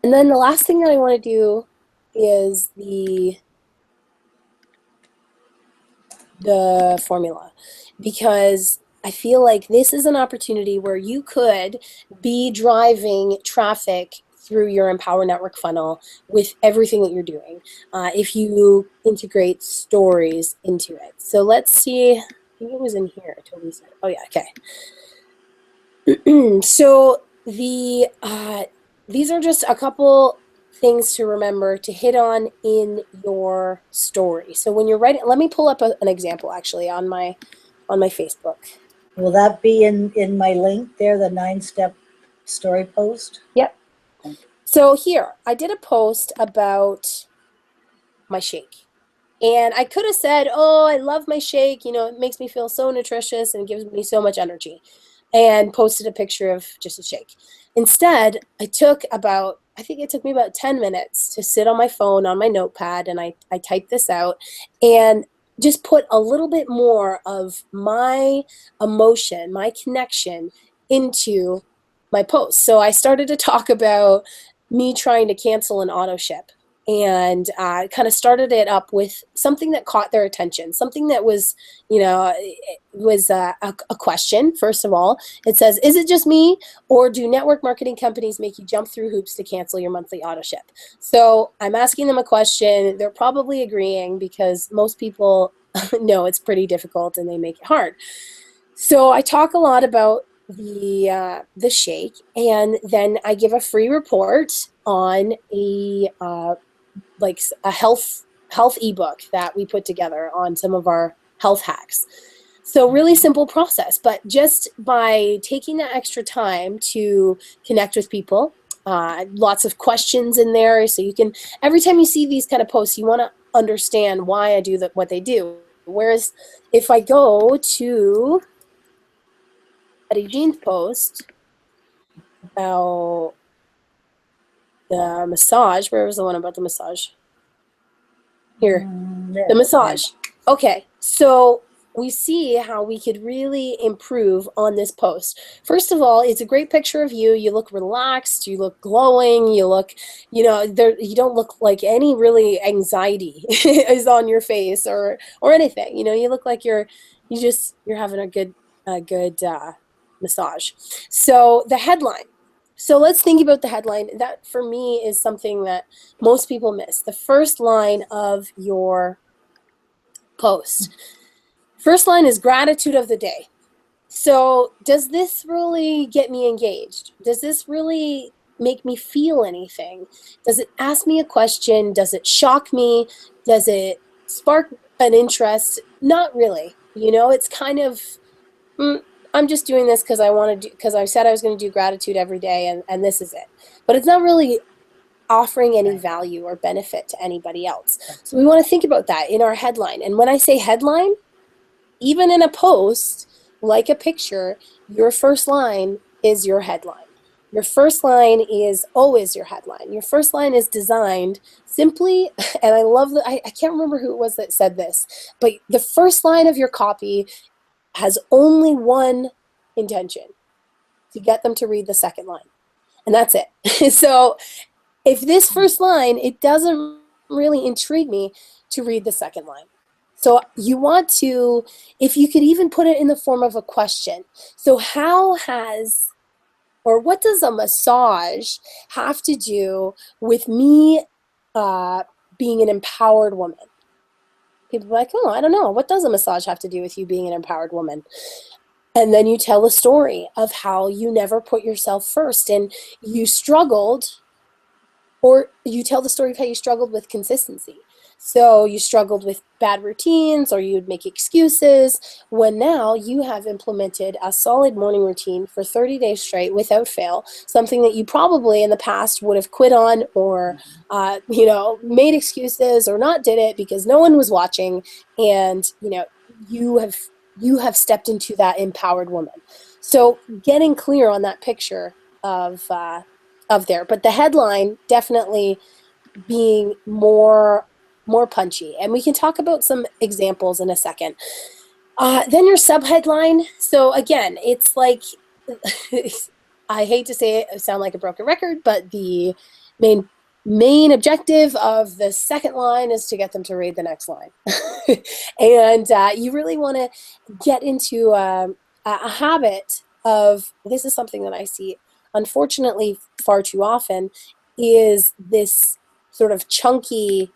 And then the last thing that I want to do is the formula, because I feel like this is an opportunity where you could be driving traffic through your Empower Network funnel with everything that you're doing if you integrate stories into it. So let's see. I think it was in here. Toby said, oh yeah, okay. So these are just a couple things to remember to hit on in your story. So when you're writing, let me pull up an example actually on my Facebook. Will that be in my link there, the 9-step story post? Yep. So here, I did a post about my shake. And I could have said, oh, I love my shake. You know, it makes me feel so nutritious and gives me so much energy. And posted a picture of just a shake. Instead, I think it took me about 10 minutes to sit on my phone, on my notepad, and I typed this out and just put a little bit more of my emotion, my connection into my post. So I started to talk about me trying to cancel an auto ship and kind of started it up with something that caught their attention, something that was, was a question, first of all. It says, is it just me, or do network marketing companies make you jump through hoops to cancel your monthly auto ship? So I'm asking them a question. They're probably agreeing because most people know it's pretty difficult and they make it hard. So I talk a lot about the shake, and then I give a free report on a health ebook that we put together on some of our health hacks. So really simple process, but just by taking that extra time to connect with people, lots of questions in there. So you can, every time you see these kind of posts, you want to understand why I do what they do. Whereas if I go to Betty Jean's post about the massage, where was the one about the massage? Here, the massage. Okay, so we see how we could really improve on this post. First of all, it's a great picture of you. You look relaxed, you look glowing, you look, you don't look like any really anxiety is on your face or anything. You look like you're having a good massage. So the headline. So let's think about the headline. That for me is something that most people miss. The first line of your post. First line is gratitude of the day. So does this really get me engaged? Does this really make me feel anything? Does it ask me a question? Does it shock me? Does it spark an interest? Not really. It's kind of, I'm just doing this because because I said I was going to do gratitude every day, and this is it. But it's not really offering any value or benefit to anybody else. So we want to think about that in our headline. And when I say headline, even in a post, like a picture, your first line is your headline. Your first line is always your headline. Your first line is designed simply, and I love that, I can't remember who it was that said this, but the first line of your copy has only one intention: to get them to read the second line. And that's it. So if this first line, it doesn't really intrigue me to read the second line. So you want to, if you could even put it in the form of a question. So what does a massage have to do with me being an empowered woman? People are like, oh, I don't know. What does a massage have to do with you being an empowered woman? And then you tell a story of how you never put yourself first and you struggled, or you tell the story of how you struggled with consistency. So you struggled with bad routines, or you'd make excuses, when now you have implemented a solid morning routine for 30 days straight without fail, something that you probably in the past would have quit on or, made excuses or not did it because no one was watching. And, you have stepped into that empowered woman. So getting clear on that picture of there, but the headline definitely being more punchy, and we can talk about some examples in a second. Then your subheadline. So again, it's like I hate to say it, I sound like a broken record, but the main objective of the second line is to get them to read the next line. And you really want to get into a habit of, this is something that I see unfortunately far too often, is this sort of chunky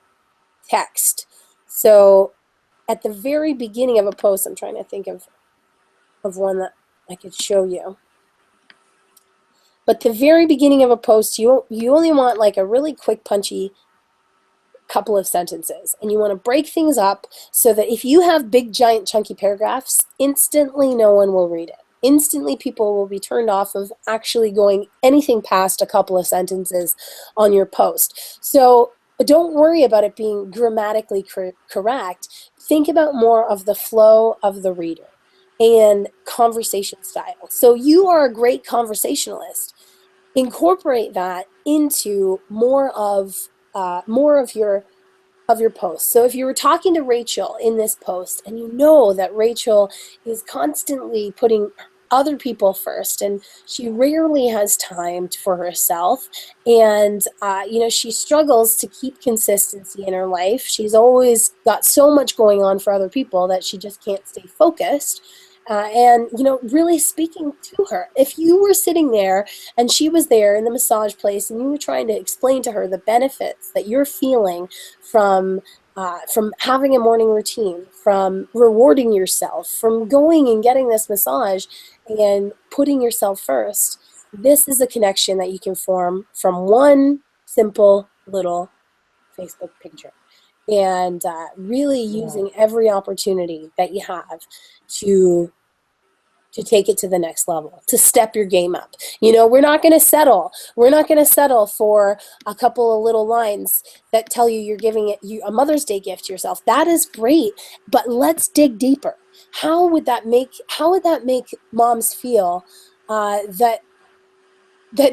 text. So at the very beginning of a post, I'm trying to think of one that I could show you. But the very beginning of a post, you only want like a really quick, punchy couple of sentences, and you want to break things up so that if you have big, giant, chunky paragraphs, instantly no one will read it. Instantly people will be turned off of actually going anything past a couple of sentences on your post. So don't worry about it being grammatically correct. Think about more of the flow of the reader and conversation style. So you are a great conversationalist. Incorporate that into more of your post. So if you were talking to Rachel in this post and you know that Rachel is constantly putting other people first and she rarely has time for herself, and she struggles to keep consistency in her life. She's always got so much going on for other people that she just can't stay focused. And really speaking to her. If you were sitting there and she was there in the massage place and you were trying to explain to her the benefits that you're feeling from having a morning routine, from rewarding yourself, from going and getting this massage and putting yourself first, this is a connection that you can form from one simple little Facebook picture. And really using every opportunity that you have to take it to the next level, to step your game up. We're not going to settle. We're not going to settle for a couple of little lines that tell you you're giving you a Mother's Day gift to yourself. That is great, but let's dig deeper. How would that make moms feel that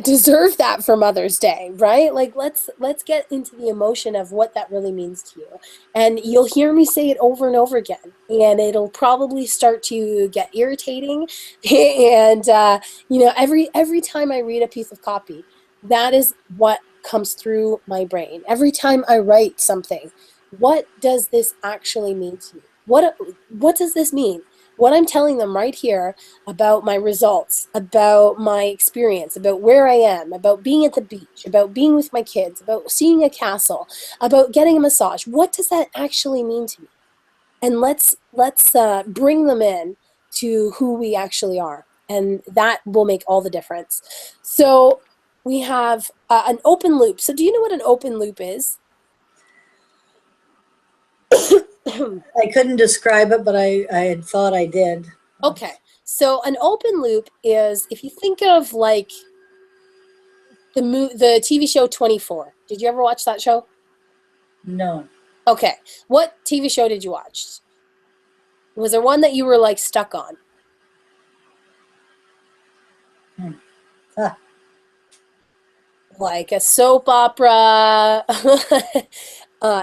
deserve that for Mother's Day, right? Like let's get into the emotion of what that really means to you. And you'll hear me say it over and over again, and it'll probably start to get irritating. And every time I read a piece of copy, that is what comes through my brain. Every time I write something, what does this actually mean to me? What does this mean? What I'm telling them right here about my results, about my experience, about where I am, about being at the beach, about being with my kids, about seeing a castle, about getting a massage. What does that actually mean to me? And let's bring them in to who we actually are, and that will make all the difference. So we have an open loop. So do you know what an open loop is? I couldn't describe it, but I had thought I did. Okay, so an open loop is, if you think of like the TV show 24. Did you ever watch that show? No. Okay, what TV show did you watch? Was there one that you were like stuck on? Huh. Like a soap opera,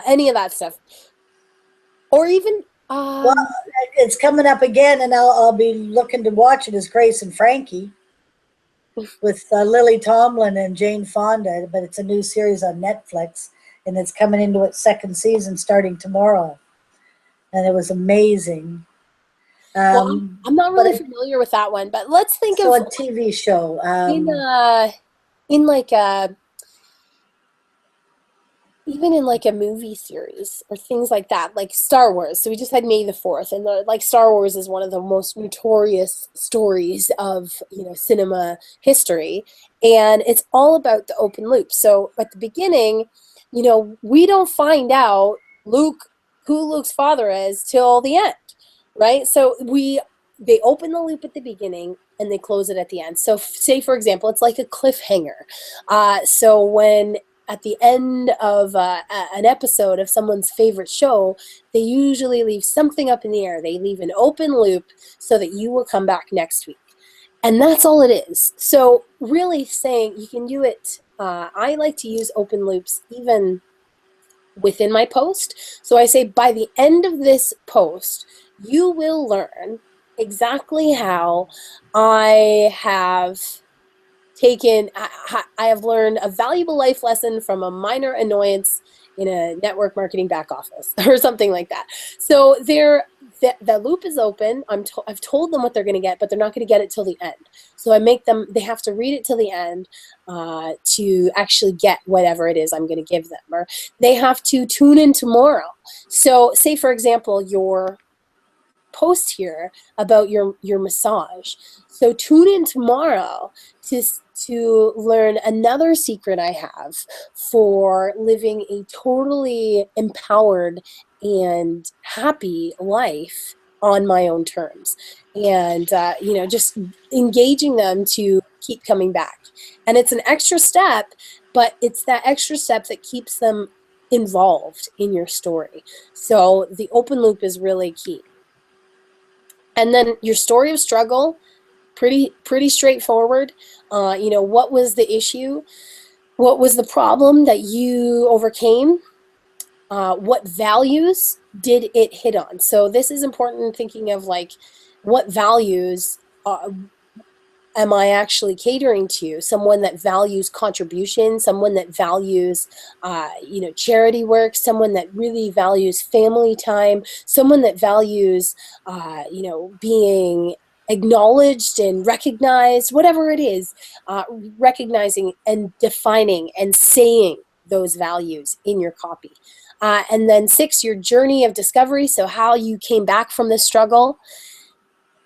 any of that stuff, or even Well, it's coming up again, and I'll be looking to watch it, as Grace and Frankie with Lily Tomlin and Jane Fonda. But it's a new series on Netflix, and it's coming into its second season starting tomorrow. And it was amazing. well, I'm not really familiar with that one, but let's think of a TV show. In like a even in like a movie series or things like that, like Star Wars. So we just had May the 4th, and like Star Wars is one of the most notorious stories of cinema history, and it's all about the open loop. So at the beginning, we don't find out who Luke's father is till the end, right? So they open the loop at the beginning and they close it at the end. So say, for example, it's like a cliffhanger. So when at the end of an episode of someone's favorite show, they usually leave something up in the air. They leave an open loop so that you will come back next week. And that's all it is. So really saying you can do it. I like to use open loops even within my post. So I say by the end of this post, you will learn exactly how I have learned a valuable life lesson from a minor annoyance in a network marketing back office or something like that. So the loop is open. I've told them what they're going to get, but they're not going to get it till the end. So I make them, they have to read it till the end to actually get whatever it is I'm going to give them. Or they have to tune in tomorrow. So say, for example, your post here about your massage. So tune in tomorrow to learn another secret I have for living a totally empowered and happy life on my own terms, and just engaging them to keep coming back. And it's an extra step, but it's that extra step that keeps them involved in your story. So the open loop is really key. And then your story of struggle, pretty straightforward. What was the issue? What was the problem that you overcame? What values did it hit on? So this is important, thinking of like, what values am I actually catering to? Someone that values contribution, someone that values, charity work, someone that really values family time, someone that values, being acknowledged and recognized, whatever it is, recognizing and defining and saying those values in your copy. And then 6, your journey of discovery. So how you came back from this struggle.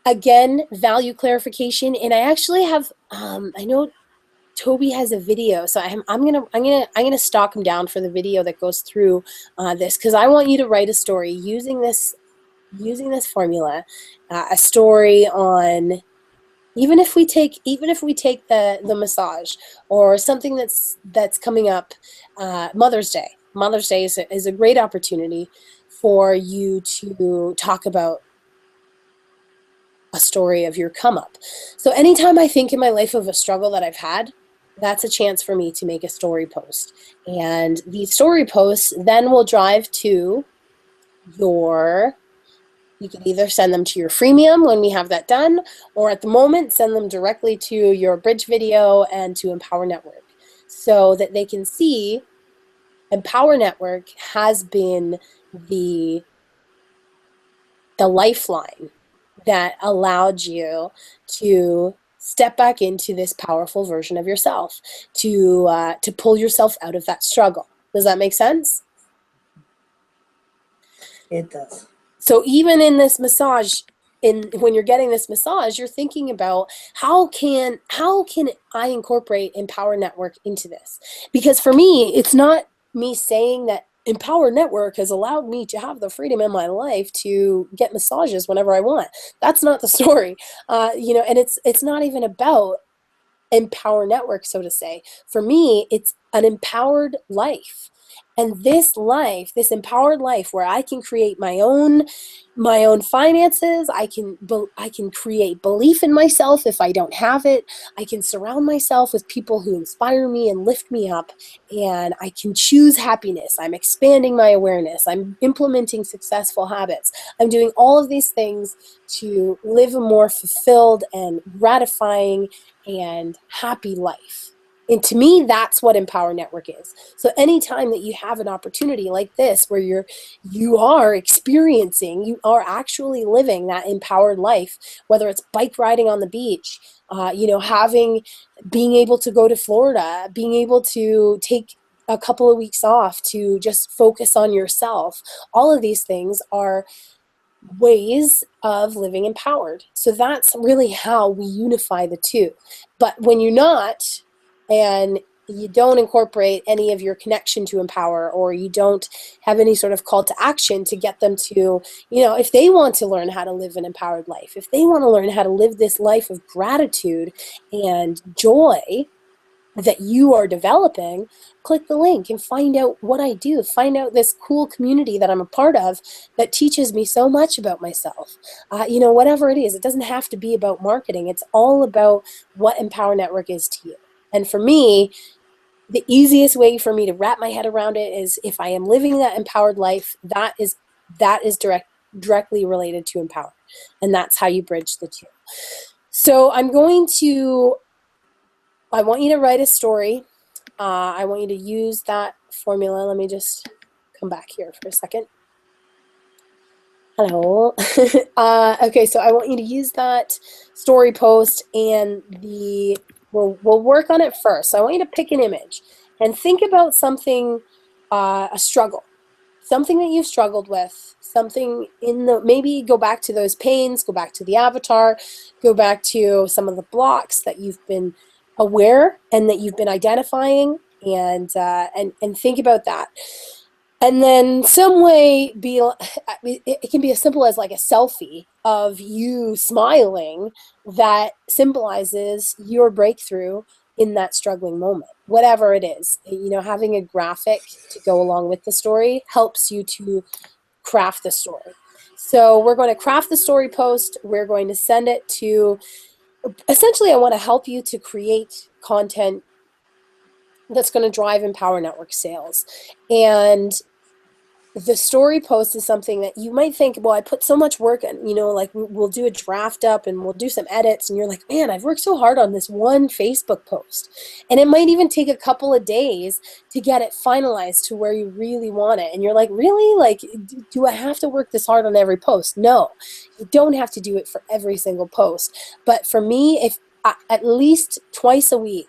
Again, value clarification. And I actually have, I know Toby has a video, so I'm gonna stalk him down for the video that goes through this, because I want you to write a story using this formula, a story on, even if we take the massage, or something that's coming up, Mother's Day. Mother's Day is a great opportunity for you to talk about a story of your come up. So anytime I think in my life of a struggle that I've had, that's a chance for me to make a story post. And the story posts then will drive to you can either send them to your freemium when we have that done, or at the moment, send them directly to your bridge video and to Empower Network, so that they can see Empower Network has been the lifeline that allowed you to step back into this powerful version of yourself, to pull yourself out of that struggle. Does that make sense? It does. So even in this massage, when you're getting this massage, you're thinking about how can I incorporate Empower Network into this? Because for me, it's not me saying that Empower Network has allowed me to have the freedom in my life to get massages whenever I want. That's not the story, and it's not even about Empower Network, so to say. For me, it's an empowered life. And this empowered life, where I can create my own finances, I can create belief in myself if I don't have it. I can surround myself with people who inspire me and lift me up, and I can choose happiness. I'm expanding my awareness. I'm implementing successful habits. I'm doing all of these things to live a more fulfilled and gratifying and happy life. And to me, that's what Empower Network is. So anytime that you have an opportunity like this, where you are actually living that empowered life, whether it's bike riding on the beach, being able to go to Florida, being able to take a couple of weeks off to just focus on yourself, all of these things are ways of living empowered. So that's really how we unify the two. But when you're not, and you don't incorporate any of your connection to Empower, or you don't have any sort of call to action to get them to, if they want to learn how to live an empowered life, if they want to learn how to live this life of gratitude and joy that you are developing, click the link and find out what I do. Find out this cool community that I'm a part of that teaches me so much about myself. Whatever it is, it doesn't have to be about marketing. It's all about what Empower Network is to you. And for me, the easiest way for me to wrap my head around it is, if I am living that empowered life, that is directly related to Empower. And that's how you bridge the two. So I want you to write a story. I want you to use that formula. Let me just come back here for a second. Hello. Okay, so I want you to use that story post and we'll work on it first. So I want you to pick an image and think about something, a struggle, something that you've struggled with, something maybe go back to those pains, go back to the avatar, go back to some of the blocks that you've been aware and that you've been identifying, and think about that. And then some way it can be as simple as like a selfie of you smiling that symbolizes your breakthrough in that struggling moment, whatever it is. Having a graphic to go along with the story helps you to craft the story. So we're going to craft the story post. We're going to send it to, essentially, I want to help you to create content that's going to drive Empower Network sales. And the story post is something that you might think, well, I put so much work in, like we'll do a draft up and we'll do some edits, and you're like, man, I've worked so hard on this one Facebook post. And it might even take a couple of days to get it finalized to where you really want it. And you're like, really? Like, do I have to work this hard on every post? No, you don't have to do it for every single post. But for me, if at least twice a week,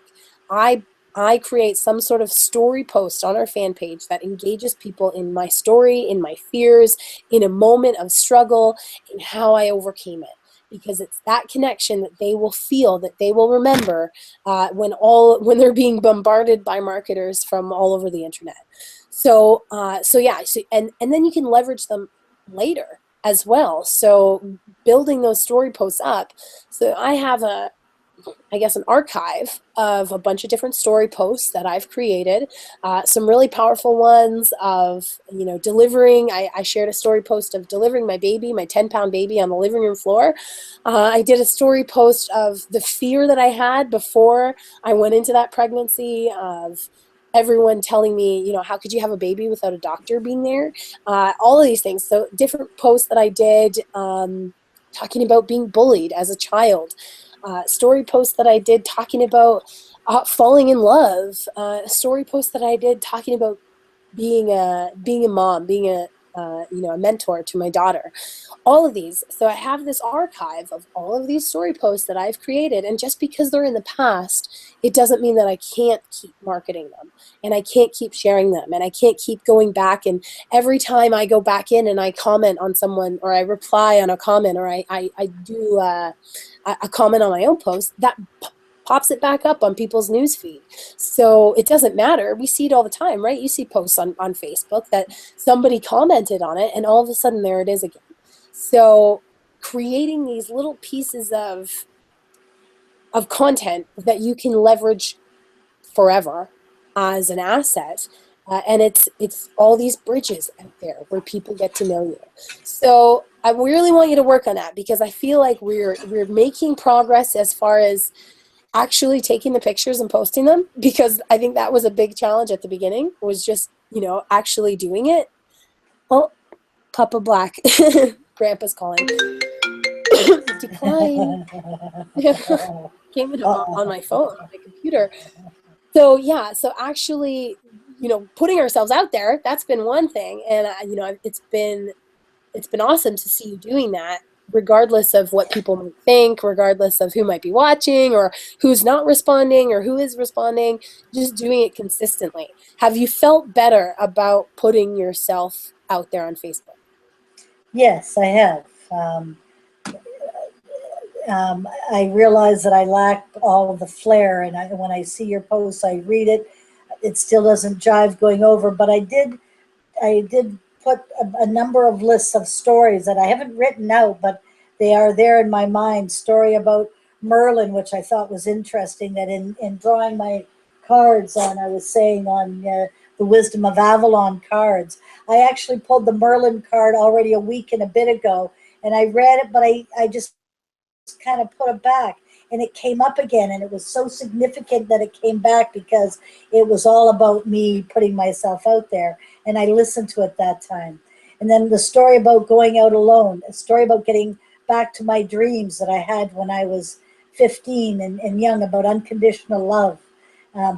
I create some sort of story post on our fan page that engages people in my story, in my fears, in a moment of struggle, in how I overcame it. Because it's that connection that they will feel, that they will remember when they're being bombarded by marketers from all over the internet. And then you can leverage them later as well. So building those story posts up. So I have an archive of a bunch of different story posts that I've created. Some really powerful ones of, delivering. I shared a story post of delivering my baby, my 10-pound baby, on the living room floor. I did a story post of the fear that I had before I went into that pregnancy, of everyone telling me, how could you have a baby without a doctor being there? All of these things. So different posts that I did, talking about being bullied as a child. Story post that I did talking about falling in love. A story post that I did talking about being a mom, being a mentor to my daughter. All of these. So I have this archive of all of these story posts that I've created, and just because they're in the past, it doesn't mean that I can't keep marketing them, and I can't keep sharing them, and I can't keep going back. And every time I go back in and I comment on someone, or I reply on a comment, or I do a comment on my own post, that pops it back up on people's newsfeed. So it doesn't matter. We see it all the time, right? You see posts on Facebook that somebody commented on it, and all of a sudden there it is again. So creating these little pieces of content that you can leverage forever as an asset. And it's all these bridges out there where people get to know you. So I really want you to work on that, because I feel like we're making progress as far as actually taking the pictures and posting them, because I think that was a big challenge at the beginning, was just, actually doing it. Oh, Papa Black. Grandpa's calling. Decline. Came in on my phone, on my computer. So yeah, so actually, putting ourselves out there, that's been one thing. And it's been awesome to see you doing that, regardless of what people might think, regardless of who might be watching or who's not responding or who is responding, just doing it consistently. Have you felt better about putting yourself out there on Facebook? Yes, I have. I realize that I lack all of the flair, and when I see your posts, I read it. It still doesn't jive going over, but I did put a number of lists of stories that I haven't written out, but they are there in my mind. Story about Merlin, which I thought was interesting. That in drawing my cards on, I was saying on the Wisdom of Avalon cards, I actually pulled the Merlin card already a week and a bit ago, and I read it, but I just kind of put it back, and it came up again, and it was so significant that it came back, because it was all about me putting myself out there, and I listened to it that time. And then the story about going out alone, a story about getting back to my dreams that I had when I was 15 and young, about unconditional love.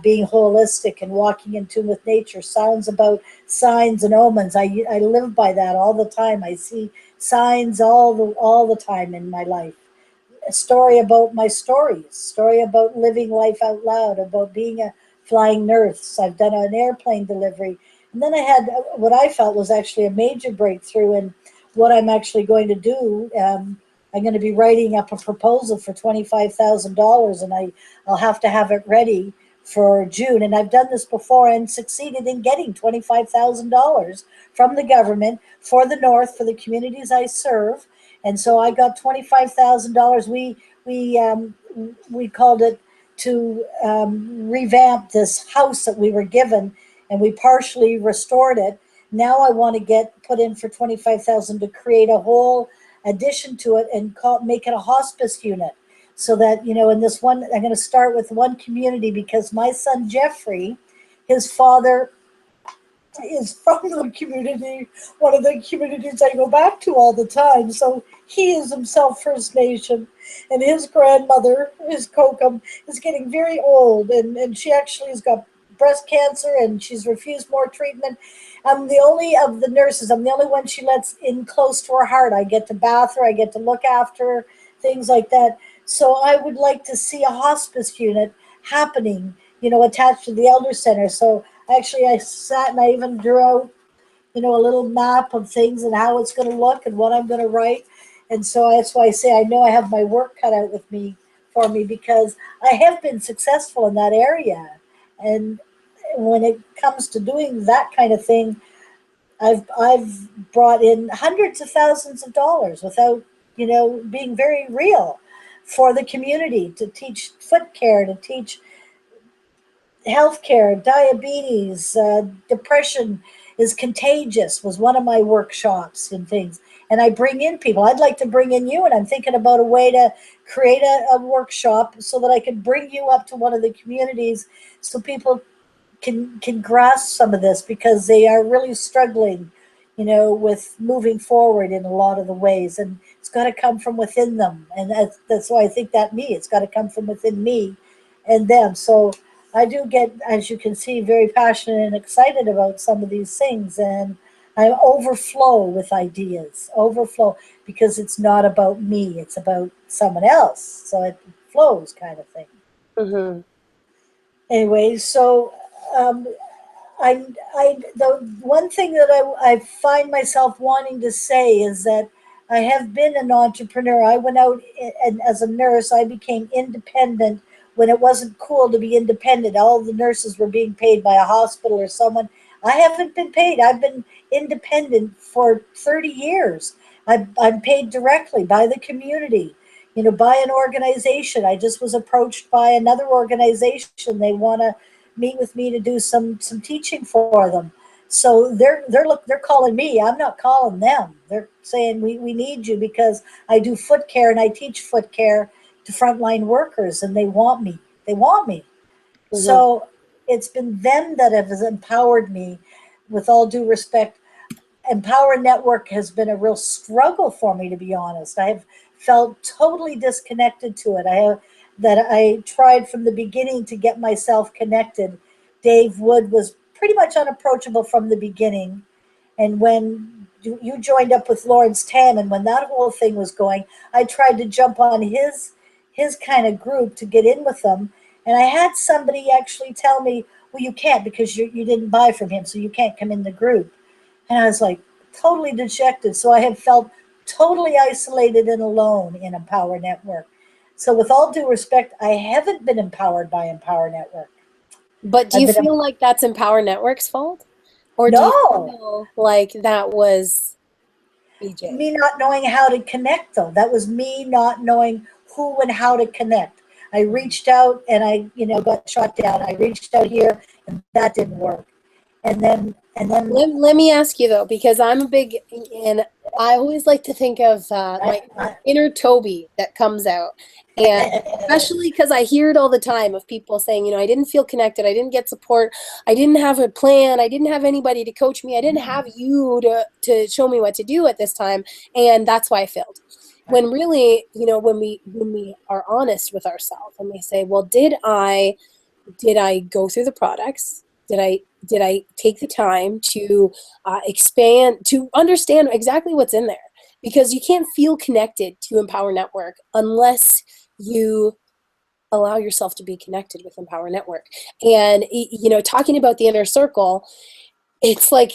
being holistic and walking in tune with nature. Sounds about signs and omens. I live by that all the time. I see signs all the time in my life. A story about my stories, story about living life out loud, about being a flying nurse. I've done an airplane delivery. And then I had what I felt was actually a major breakthrough in what I'm actually going to do. I'm going to be writing up a proposal for $25,000, and I'll have to have it ready for June. And I've done this before and succeeded in getting $25,000 from the government for the North, for the communities I serve. And so I got $25,000. We called it to revamp this house that we were given, and we partially restored it. Now I want to get put in for 25,000 to create a whole addition to it and make it a hospice unit. So that, in this one, I'm going to start with one community because my son Jeffrey, his father is from the community, one of the communities I go back to all the time. So he is himself First Nation, and his grandmother, his Kokum, is getting very old, and she actually has got breast cancer, and she's refused more treatment. I'm the only of the nurses, I'm the only one she lets in close to her heart. I get to bath her, I get to look after her, things like that. So I would like to see a hospice unit happening, attached to the Elder Center. So actually, I sat and I even drew out, a little map of things and how it's going to look and what I'm going to write. And so that's why I say I know I have my work cut out for me because I have been successful in that area. And when it comes to doing that kind of thing, I've brought in hundreds of thousands of dollars without, being very real for the community to teach foot care, to teach healthcare, diabetes, depression is contagious was one of my workshops and things. And I bring in people. I'd like to bring in you, and I'm thinking about a way to create a workshop so that I could bring you up to one of the communities so people can grasp some of this because they are really struggling, with moving forward in a lot of the ways. And it's got to come from within them. And that's why I think it's got to come from within me and them. So I do get, as you can see, very passionate and excited about some of these things. And I overflow with ideas, overflow, because it's not about me, it's about someone else. So it flows kind of thing. Mm-hmm. Anyway, so um, the one thing that I find myself wanting to say is that I have been an entrepreneur. I went out and as a nurse, I became independent when it wasn't cool to be independent. All the nurses were being paid by a hospital or someone. I haven't been paid. I've been independent for 30 years. I'm paid directly by the community, by an organization. I just was approached by another organization. They want to meet with me to do some teaching for them. So they're calling me. I'm not calling them. They're saying we need you because I do foot care and I teach foot care to frontline workers, and they want me. They want me. Mm-hmm. So it's been them that have empowered me. With all due respect, Empower Network has been a real struggle for me, to be honest. I have felt totally disconnected to it. I tried from the beginning to get myself connected. Dave Wood was pretty much unapproachable from the beginning. And when you joined up with Lawrence Tam, and when that whole thing was going, I tried to jump on his kind of group to get in with them. And I had somebody actually tell me, well, you can't because you didn't buy from him, so you can't come in the group. And I was like totally dejected. So I have felt totally isolated and alone in Empower Network. So with all due respect, I haven't been empowered by Empower Network. But do I've you been feel like that's Empower Network's fault? Or do you no, feel like that was BJ? me not knowing how to connect though. That was me not knowing who and how to connect. I reached out and I, got shot down. I reached out here and that didn't work. And then Let me ask you though, because I'm a big, and I always like to think of my I, inner Toby that comes out. And especially because I hear it all the time of people saying, I didn't feel connected. I didn't get support. I didn't have a plan. I didn't have anybody to coach me. I didn't have you to show me what to do at this time. And that's why I failed. When really, when we are honest with ourselves and we say, well, did I did I go through the products? Did I take the time to expand, to understand exactly what's in there? Because you can't feel connected to Empower Network unless you allow yourself to be connected with Empower Network. And talking about the inner circle, it's like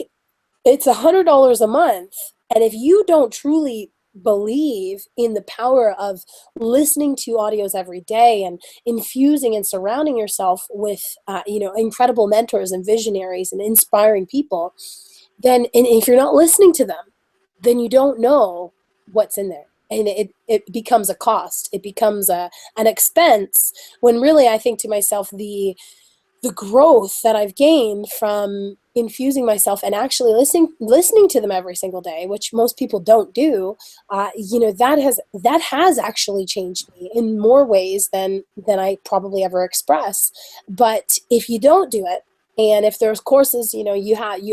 it's $100 a month, and if you don't truly believe in the power of listening to audios every day and infusing and surrounding yourself with incredible mentors and visionaries and inspiring people, then, and if you're not listening to them, then you don't know what's in there, and it becomes a cost, it becomes an expense, when really I think to myself, the growth that I've gained from infusing myself and actually listening to them every single day, which most people don't do, that has actually changed me in more ways than I probably ever express. But if you don't do it, and if there's courses, you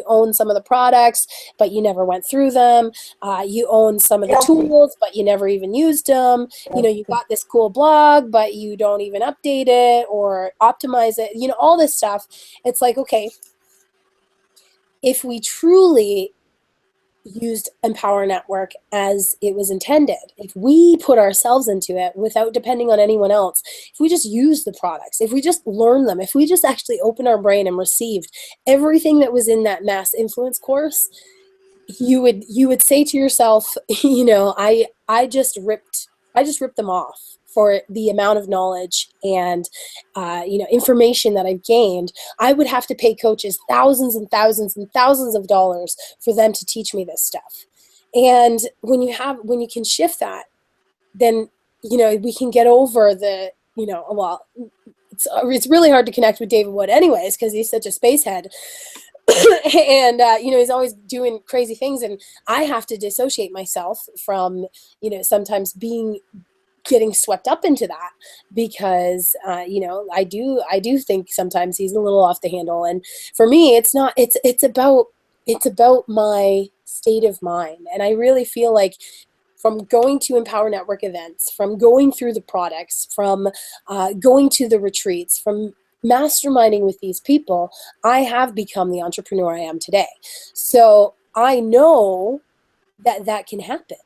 own some of the products, but you never went through them. You own some of the tools, but you never even used them. You got this cool blog, but you don't even update it or optimize it. All this stuff. It's like, okay, if we truly used Empower Network as it was intended, if we put ourselves into it without depending on anyone else, if we just use the products, if we just learn them, if we just actually open our brain and received everything that was in that mass influence course, you would say to yourself, I just ripped them off for the amount of knowledge and information that I've gained. I would have to pay coaches thousands and thousands and thousands of dollars for them to teach me this stuff. And when you can shift that, then we can get over the well, it's really hard to connect with David Wood anyways, because he's such a space head. And he's always doing crazy things, and I have to dissociate myself from sometimes getting swept up into that, because I do think sometimes he's a little off the handle. And for me, it's not, it's about my state of mind. And I really feel like, from going to Empower Network events, from going through the products, from going to the retreats, from masterminding with these people, I have become the entrepreneur I am today. So I know that can happen.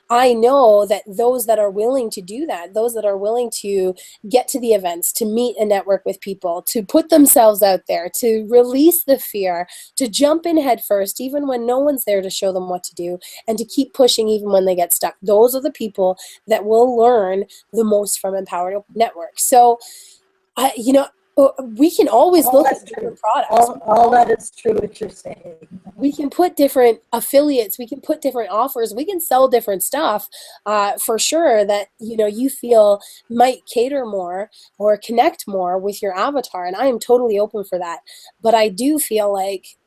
I know that those that are willing to do that, those that are willing to get to the events, to meet and network with people, to put themselves out there, to release the fear, to jump in head first, even when no one's there to show them what to do, and to keep pushing even when they get stuck. Those are the people that will learn the most from Empower Network. So, we can always look at different products. All that is true what you're saying. We can put different affiliates, we can put different offers, we can sell different stuff for sure that you feel might cater more or connect more with your avatar, and I am totally open for that. But I do feel like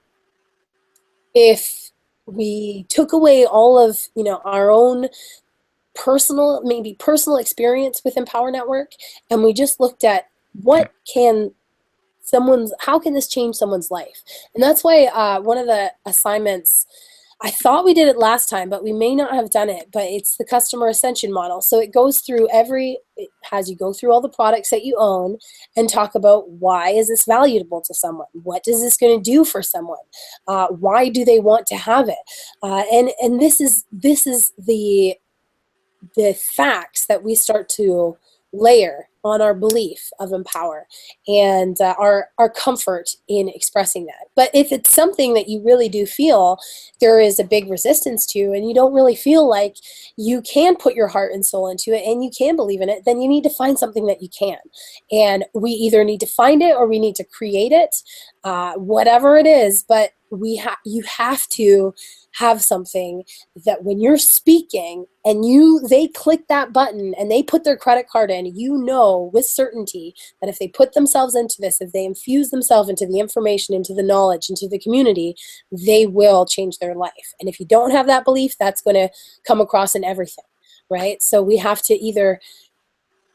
if we took away all of our own personal experience with Empower Network, and we just looked at how can this change someone's life? And that's why one of the assignments, I thought we did it last time, but we may not have done it, but it's the customer ascension model. So it goes through it has you go through all the products that you own and talk about, why is this valuable to someone? What is this going to do for someone? Why do they want to have it? And this is the facts that we start to layer on our belief of Empower, and our comfort in expressing that. But if it's something that you really do feel there is a big resistance to, and you don't really feel like you can put your heart and soul into it and you can believe in it, then you need to find something that you can. And we either need to find it or we need to create it, whatever it is. But you have to have something that when you're speaking and they click that button and they put their credit card in, with certainty that if they put themselves into this, if they infuse themselves into the information, into the knowledge, into the community, they will change their life. And if you don't have that belief, that's going to come across in everything, right? So we have to either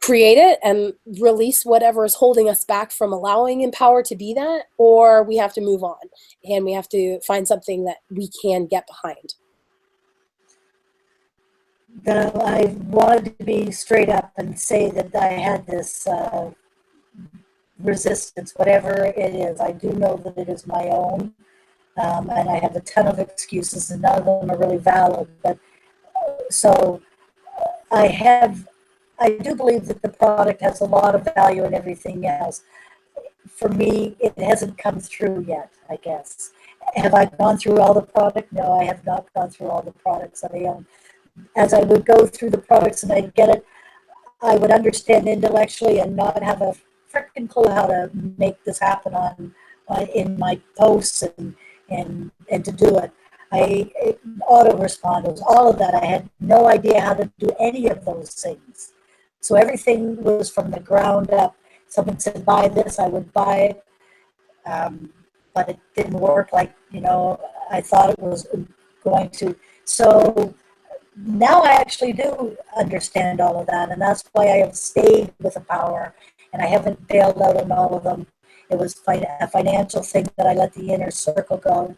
create it and release whatever is holding us back from allowing Empower to be that, or we have to move on and we have to find something that we can get behind. I wanted to be straight up and say that I had this resistance, whatever it is. I do know that it is my own, and I have a ton of excuses, and none of them are really valid. But so I have, I do believe that the product has a lot of value and everything else. For me, it hasn't come through yet, I guess. Have I gone through all the product? No, I have not gone through all the products that I own. As I would go through the products and I'd get it, I would understand intellectually and not have a freaking clue how to make this happen on in my posts and to do it. I autoresponders, all of that. I had no idea how to do any of those things. So everything was from the ground up. Someone said buy this, I would buy it, but it didn't work like I thought it was going to. So now I actually do understand all of that, and that's why I have stayed with the power, and I haven't bailed out on all of them. It was a financial thing that I let the inner circle go.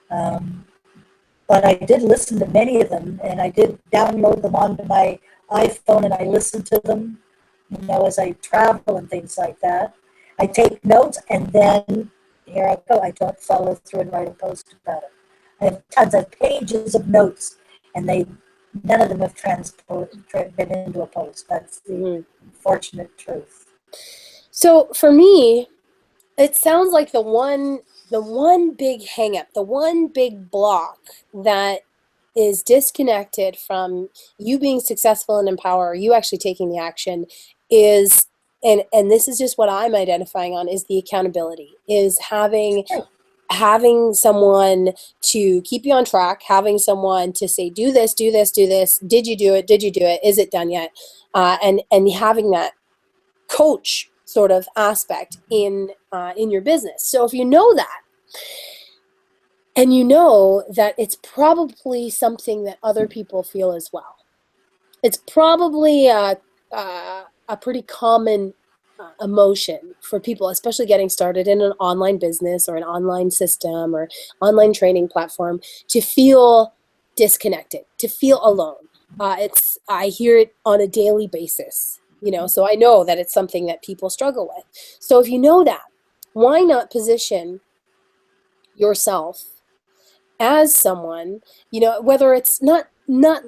But I did listen to many of them, and I did download them onto my iPhone, and I listened to them, as I travel and things like that. I take notes, and then here I go. I don't follow through and write a post about it. I have tons of pages of notes, and none of them have been into a post. That's the fortunate truth. So for me, it sounds like the one big hang up, the one big block that is disconnected from you being successful and empower, you actually taking the action is, and this is just what I'm identifying on, is the accountability, is having someone to keep you on track, having someone to say, do this, do this, do this. Did you do it? Is it done yet? And having that coach sort of aspect in your business. So if you know that, and you know that it's probably something that other people feel as well, it's probably a pretty common emotion for people, especially getting started in an online business or an online system or online training platform, to feel disconnected, to feel alone. I hear it on a daily basis, so I know that it's something that people struggle with. So if you know that, why not position yourself as someone, whether it's not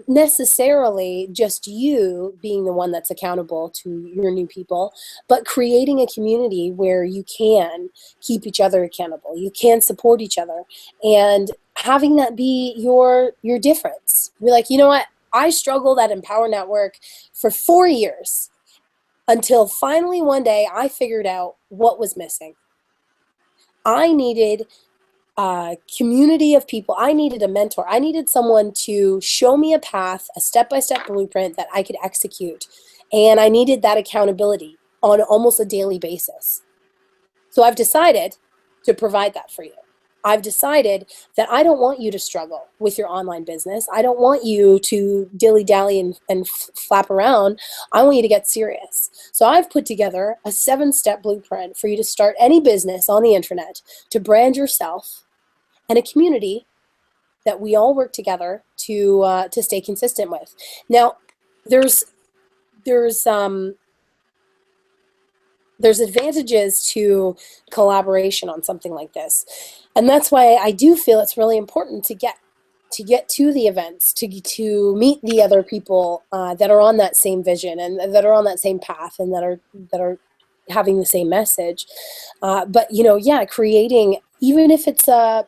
necessarily just you being the one that's accountable to your new people, but creating a community where you can keep each other accountable, you can support each other, and having that be your difference. Be like, you know what? I struggled at Empower Network for 4 years until finally one day I figured out what was missing. I needed a community of people. I needed a mentor. I needed someone to show me a path, a step-by-step blueprint that I could execute. And I needed that accountability on almost a daily basis. So I've decided to provide that for you. I've decided that I don't want you to struggle with your online business. I don't want you to dilly-dally and flap around. I want you to get serious. So I've put together a 7-step blueprint for you to start any business on the internet, to brand yourself, and a community that we all work together to stay consistent with. Now, there's advantages to collaboration on something like this, and that's why I do feel it's really important to get to the events, to meet the other people that are on that same vision and that are on that same path and that are having the same message. But creating, even if it's a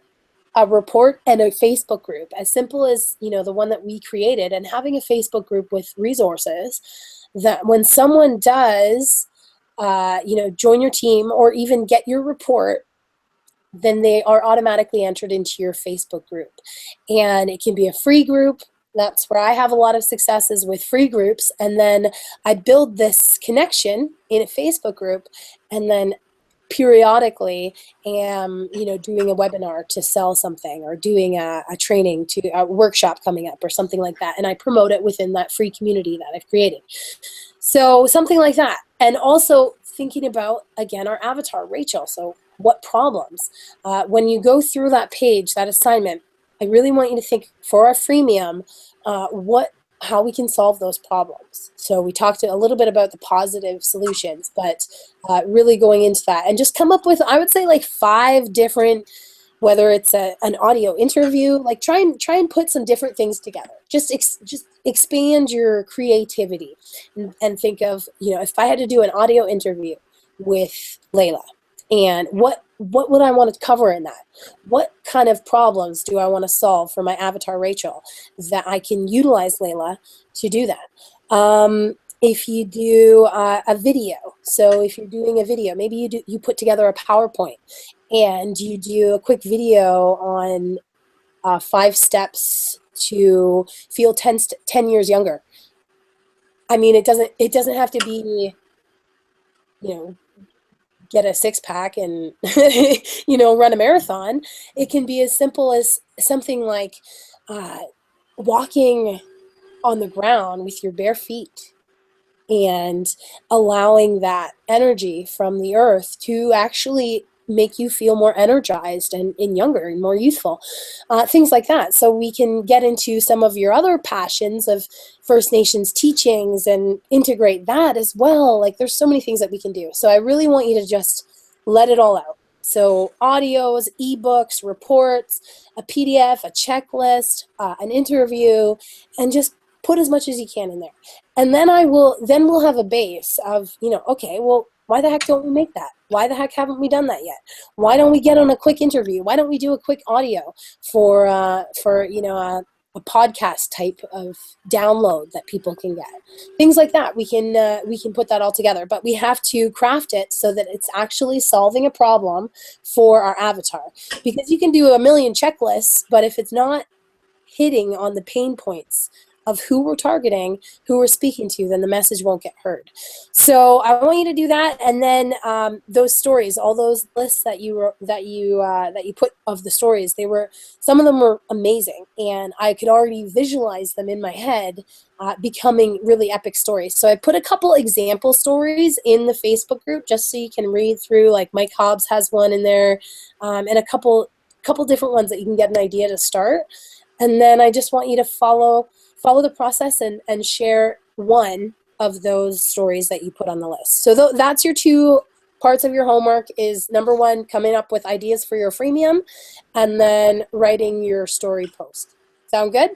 report and a Facebook group, as simple as the one that we created, and having a Facebook group with resources that when someone does join your team or even get your report, then they are automatically entered into your Facebook group. And it can be a free group. That's where I have a lot of successes with free groups. And then I build this connection in a Facebook group, and then periodically am doing a webinar to sell something, or doing a training, to a workshop coming up or something like that, and I promote it within that free community that I've created. So something like that. And also thinking about, again, our avatar, Rachel. So what problems, when you go through that page, that assignment, I really want you to think, for our freemium, what how we can solve those problems. So we talked a little bit about the positive solutions, but really going into that and just come up with, I would say, like 5 different, whether it's an audio interview, like try and put some different things together. Just expand your creativity and think of, if I had to do an audio interview with Layla, and what would I want to cover in that? What kind of problems do I want to solve for my avatar Rachel that I can utilize Layla to do that? If you do a video, so if you're doing a video, maybe you put together a PowerPoint and you do a quick video on 5 steps to feel 10 years younger. I mean, it doesn't have to be, get a 6-pack and run a marathon. It can be as simple as something like walking on the ground with your bare feet and allowing that energy from the earth to actually make you feel more energized and younger and more youthful, things like that. So we can get into some of your other passions of First Nations teachings and integrate that as well. Like, there's so many things that we can do. So I really want you to just let it all out. So audios, ebooks, reports, a PDF, a checklist, an interview, and just put as much as you can in there. And then we'll have a base of, okay, well, why the heck don't we make that? Why the heck haven't we done that yet? Why don't we get on a quick interview? Why don't we do a quick audio for a podcast type of download that people can get? Things like that. We can put that all together, but we have to craft it so that it's actually solving a problem for our avatar. Because you can do a million checklists, but if it's not hitting on the pain points of who we're targeting, who we're speaking to, then the message won't get heard. So I want you to do that, and then those stories, all those lists that you put of the stories, some of them were amazing, and I could already visualize them in my head becoming really epic stories. So I put a couple example stories in the Facebook group just so you can read through. Like Mike Hobbs has one in there, and a couple different ones that you can get an idea to start. And then I just want you to follow the process and share one of those stories that you put on the list. So that's your 2 parts of your homework is, number 1, coming up with ideas for your freemium, and then writing your story post. Sound good?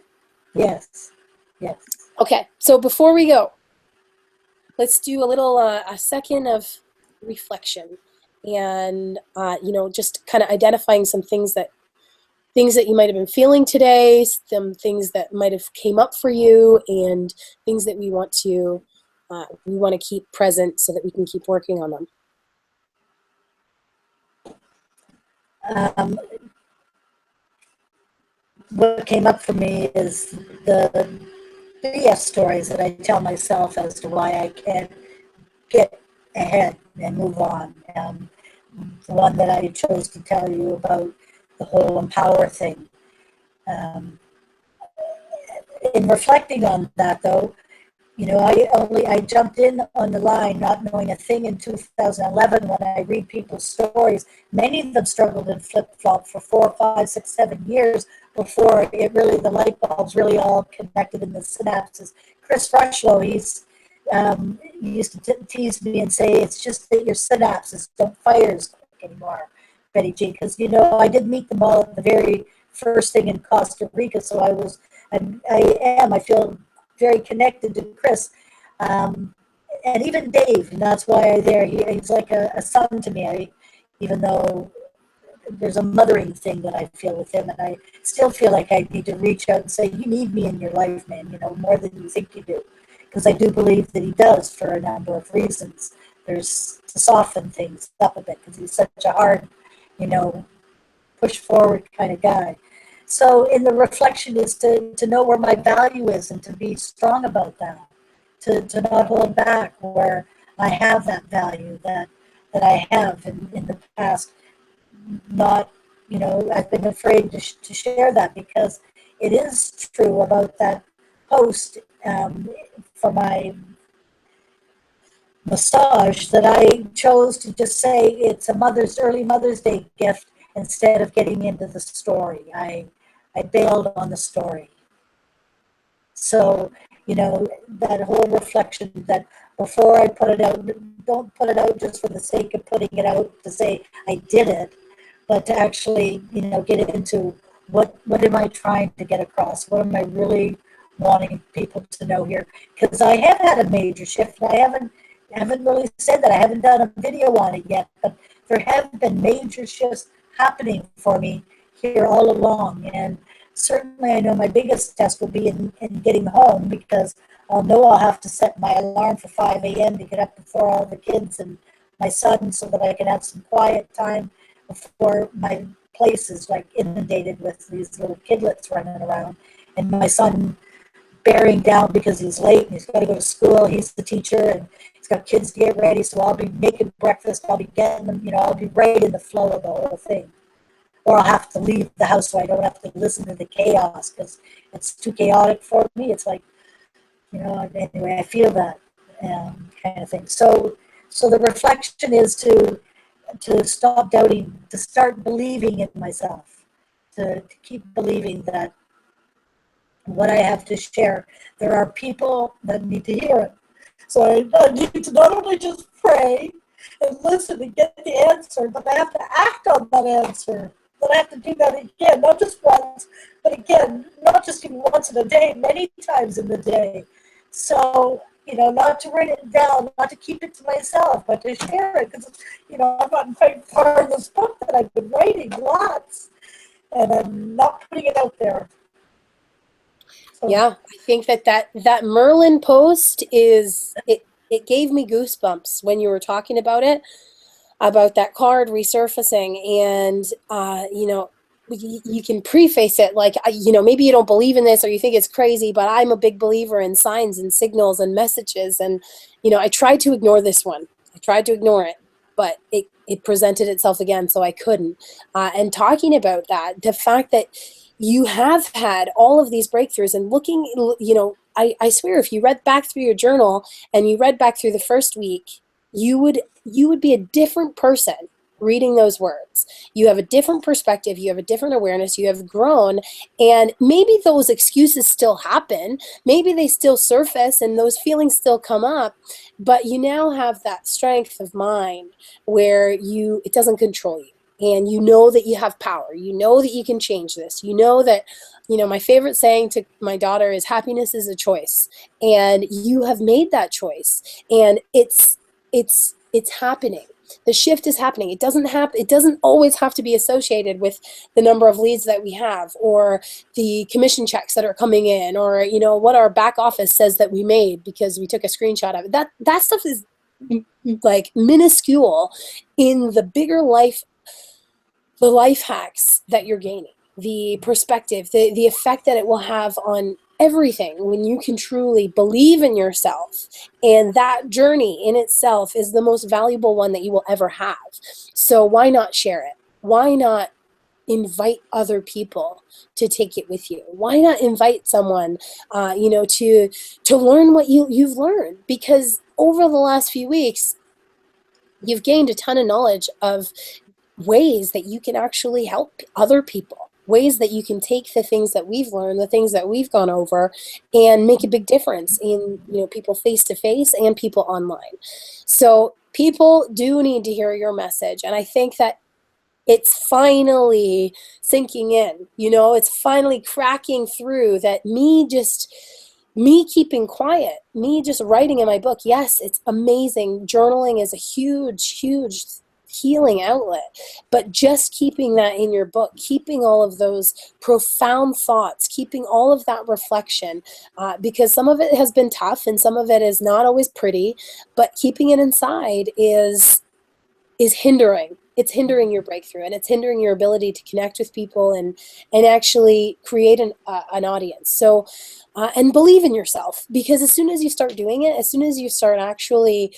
Yes. Yes. Okay, so before we go, let's do a little, a second of reflection and, just kind of identifying some things that you might have been feeling today, some things that might have came up for you, and things that we want to keep present so that we can keep working on them. What came up for me is the BS stories that I tell myself as to why I can't get ahead and move on. The one that I chose to tell you about, the whole empower thing. In reflecting on that, though, I jumped in on the line not knowing a thing in 2011 when I read people's stories. Many of them struggled in flip-flop for 4, 5, 6, 7 years before the light bulbs really all connected in the synapses. Chris Rushlow, he used to tease me and say, it's just that your synapses don't fire as quick anymore, Betty G, because I did meet them all at the very first thing in Costa Rica, so I feel very connected to Chris, and even Dave, and that's why he's like a son to me. Even though there's a mothering thing that I feel with him, and I still feel like I need to reach out and say, you need me in your life, man, more than you think you do, because I do believe that he does for a number of reasons. There's to soften things up a bit, because he's such a hard, push forward kind of guy. So in the reflection is to know where my value is and to be strong about that, to not hold back where I have that value that I have in the past. Not, I've been afraid to share that, because it is true about that post for my massage that I chose to just say it's a early Mother's Day gift instead of getting into the story. I bailed on the story. So that whole reflection that before I put it out, don't put it out just for the sake of putting it out to say I did it, but to actually, get into what am I trying to get across? What am I really wanting people to know here? Because I have had a major shift. I haven't really said that. I haven't done a video on it yet, but there have been major shifts happening for me here all along. And certainly I know my biggest test will be in getting home, because I'll know I'll have to set my alarm for 5 a.m. to get up before all the kids and my son, so that I can have some quiet time before my place is like inundated with these little kidlets running around, and my son bearing down because he's late and he's got to go to school. He's the teacher and he's got kids to get ready. So I'll be making breakfast. I'll be getting them, I'll be right in the flow of the whole thing. Or I'll have to leave the house so I don't have to listen to the chaos, because it's too chaotic for me. It's like, anyway, I feel that kind of thing. So the reflection is to stop doubting, to start believing in myself, to keep believing that what I have to share, there are people that need to hear it. So I need to not only just pray and listen and get the answer, but I have to act on that answer. But I have to do that again, not just once, but again, not just even once in a day, many times in the day. So, not to write it down, not to keep it to myself, but to share it. Because, I've gotten quite far in this book that I've been writing lots, and I'm not putting it out there. So, Yeah, I think that Merlin post it gave me goosebumps when you were talking about that card resurfacing, and you can preface it like, maybe you don't believe in this or you think it's crazy, but I'm a big believer in signs and signals and messages. And I tried to ignore this one. I tried to ignore it, but it presented itself again, so I couldn't. And talking about that, the fact that you have had all of these breakthroughs, and looking, I swear, if you read back through your journal and you read back through the first week, you would be a different person reading those words. You have a different perspective, you have a different awareness, you have grown, and maybe those excuses still happen, maybe they still surface and those feelings still come up, but you now have that strength of mind where it doesn't control you. And you know that you have power. You know that you can change this. You know that, my favorite saying to my daughter is, happiness is a choice. And you have made that choice. And it's happening. The shift is happening. It doesn't always have to be associated with the number of leads that we have, or the commission checks that are coming in, or what our back office says that we made because we took a screenshot of it. That stuff is like minuscule in the bigger life, the life hacks that you're gaining, the perspective, the effect that it will have on everything when you can truly believe in yourself. And that journey in itself is the most valuable one that you will ever have. So why not share it? Why not invite other people to take it with you? Why not invite someone, to learn what you've learned? Because over the last few weeks, you've gained a ton of knowledge of ways that you can actually help other people, ways that you can take the things that we've learned, the things that we've gone over, and make a big difference in people face to face and people online. So people do need to hear your message, and I think that it's finally sinking in. It's finally cracking through that me keeping quiet, me just writing in my book. Yes, it's amazing. Journaling is a huge, huge healing outlet, but just keeping that in your book, keeping all of those profound thoughts, keeping all of that reflection, because some of it has been tough and some of it is not always pretty, but keeping it inside is hindering. It's hindering your breakthrough, and it's hindering your ability to connect with people and actually create an audience. So, and believe in yourself, because as soon as you start doing it, as soon as you start actually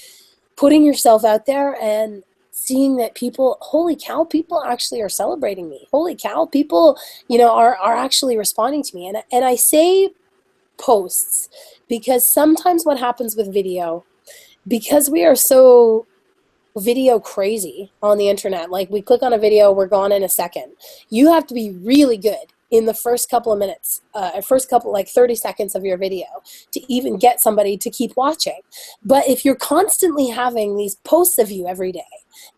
putting yourself out there and seeing that holy cow, people actually are celebrating me. Holy cow, people, are actually responding to me. And I say posts because sometimes what happens with video, because we are so video crazy on the internet, like we click on a video, we're gone in a second. You have to be really good in the first couple of minutes, first couple, like 30 seconds of your video to even get somebody to keep watching. But if you're constantly having these posts of you every day,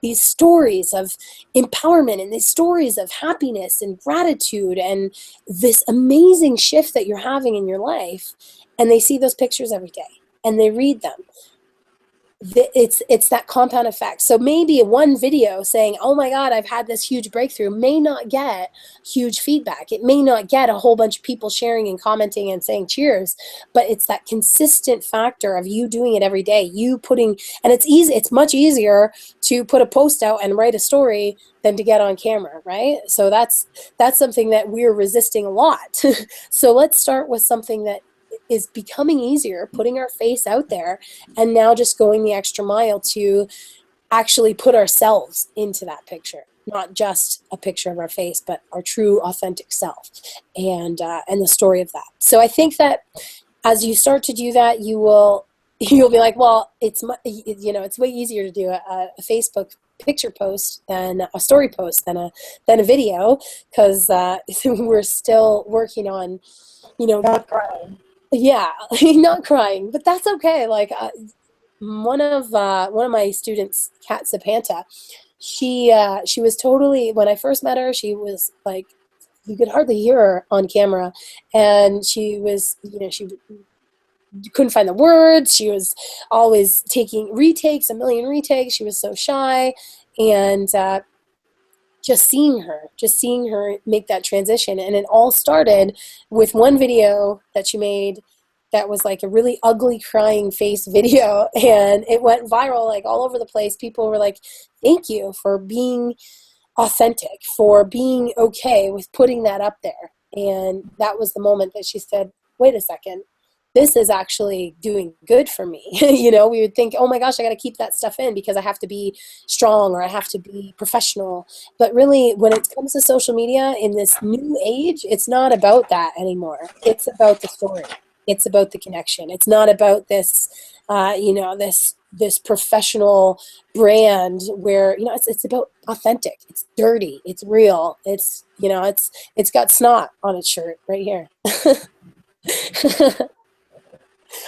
these stories of empowerment and these stories of happiness and gratitude and this amazing shift that you're having in your life, and they see those pictures every day and they read them, it's that compound effect. So maybe one video saying, oh my God, I've had this huge breakthrough, may not get huge feedback. It may not get a whole bunch of people sharing and commenting and saying cheers, but it's that consistent factor of you doing it every day, you putting, and it's easy, it's much easier to put a post out and write a story than to get on camera, right? So that's something that we're resisting a lot. So let's start with something that is becoming easier, putting our face out there, and now just going the extra mile to actually put ourselves into that picture, not just a picture of our face, but our true authentic self, and the story of that. So I think that as you start to do that, you'll be like, well, it's way easier to do a Facebook picture post than a story post than a video, because we're still working on, Not crying. yeah, not crying, but that's okay. Like one of my students, Kat Zapanta, she was totally, when I first met her, she was like, you could hardly hear her on camera, and she was, she couldn't find the words. She was always taking retakes, a million retakes. She was so shy, and just seeing her make that transition. And it all started with one video that she made that was like a really ugly crying face video, and it went viral, like all over the place. People were like, thank you for being authentic, for being okay with putting that up there. And that was the moment that she said, wait a second, this is actually doing good for me. We would think, oh my gosh, I got to keep that stuff in because I have to be strong or I have to be professional. But really, when it comes to social media in this new age, it's not about that anymore. It's about the story. It's about the connection. It's not about this, this professional brand where, it's about authentic. It's dirty. It's real. It's, it's got snot on its shirt right here.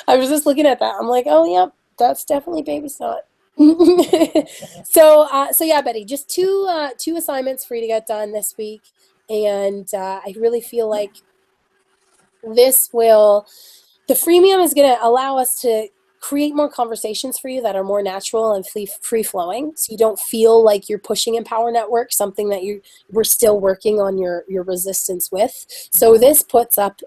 I was just looking at that. I'm like, oh, yeah, that's definitely baby snot. So yeah, Betty, just two assignments for you to get done this week. And I really feel like the freemium is going to allow us to create more conversations for you that are more natural and free-flowing, so you don't feel like you're pushing Empower Network, something that we're still working on your resistance with. So this puts up,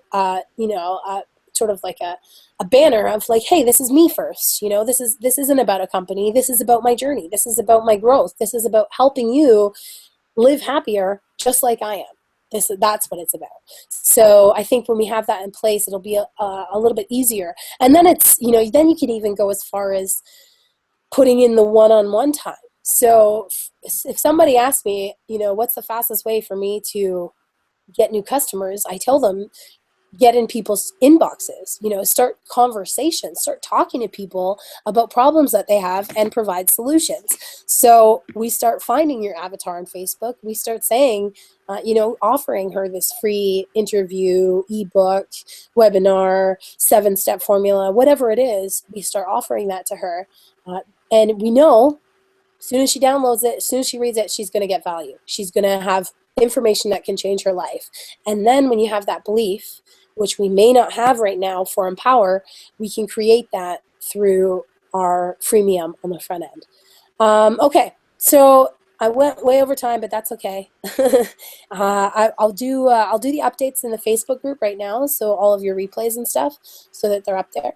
sort of like a banner of like, hey, this is me first. This isn't about a company. This is about my journey. This is about my growth. This is about helping you live happier just like I am. That's what it's about. So I think when we have that in place, it'll be a little bit easier. And then it's, then you can even go as far as putting in the one-on-one time. So if somebody asks me, what's the fastest way for me to get new customers, I tell them, get in people's inboxes, start conversations, start talking to people about problems that they have and provide solutions. So we start finding your avatar on Facebook. We start saying, offering her this free interview, ebook, webinar, 7-step formula, whatever it is, we start offering that to her. And we know as soon as she downloads it, as soon as she reads it, she's going to get value. She's going to have information that can change her life. And then when you have that belief, which we may not have right now for Empower, we can create that through our freemium on the front end. Okay, so I went way over time, but that's okay. I'll do the updates in the Facebook group right now, so all of your replays and stuff, so that they're up there,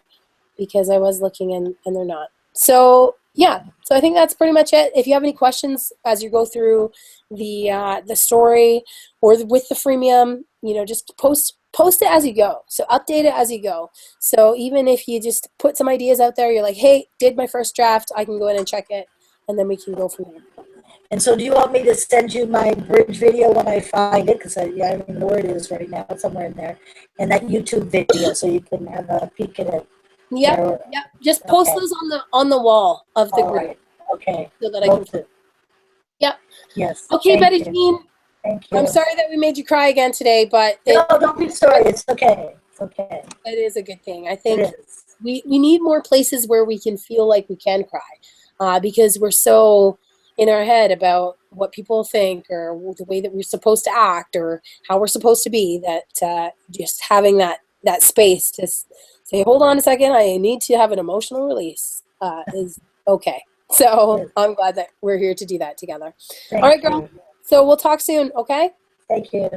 because I was looking and they're not. So yeah, so I think that's pretty much it. If you have any questions as you go through the story or with the freemium, just post it as you go. So update it as you go. So even if you just put some ideas out there, you're like, hey, did my first draft, I can go in and check it, and then we can go from there. And so do you want me to send you my bridge video when I find it? Because I don't know where it is right now. It's somewhere in there. And that YouTube video, so you can have a peek at it. Yep. Just post those on the wall of the group. Right. Okay. So that I can. Yep. Yes. Okay, Betty Jean. Thank you. I'm sorry that we made you cry again today, but No, don't be sorry. It's okay. It's okay. it is a good thing. I It think is. we need more places where we can feel like we can cry, because we're so in our head about what people think or the way that we're supposed to act or how we're supposed to be, that just having that space to say, hold on a second, I need to have an emotional release, is okay. So Yes. I'm glad that we're here to do that together. All right, Thank girl. you. So we'll talk soon, okay? Thank you.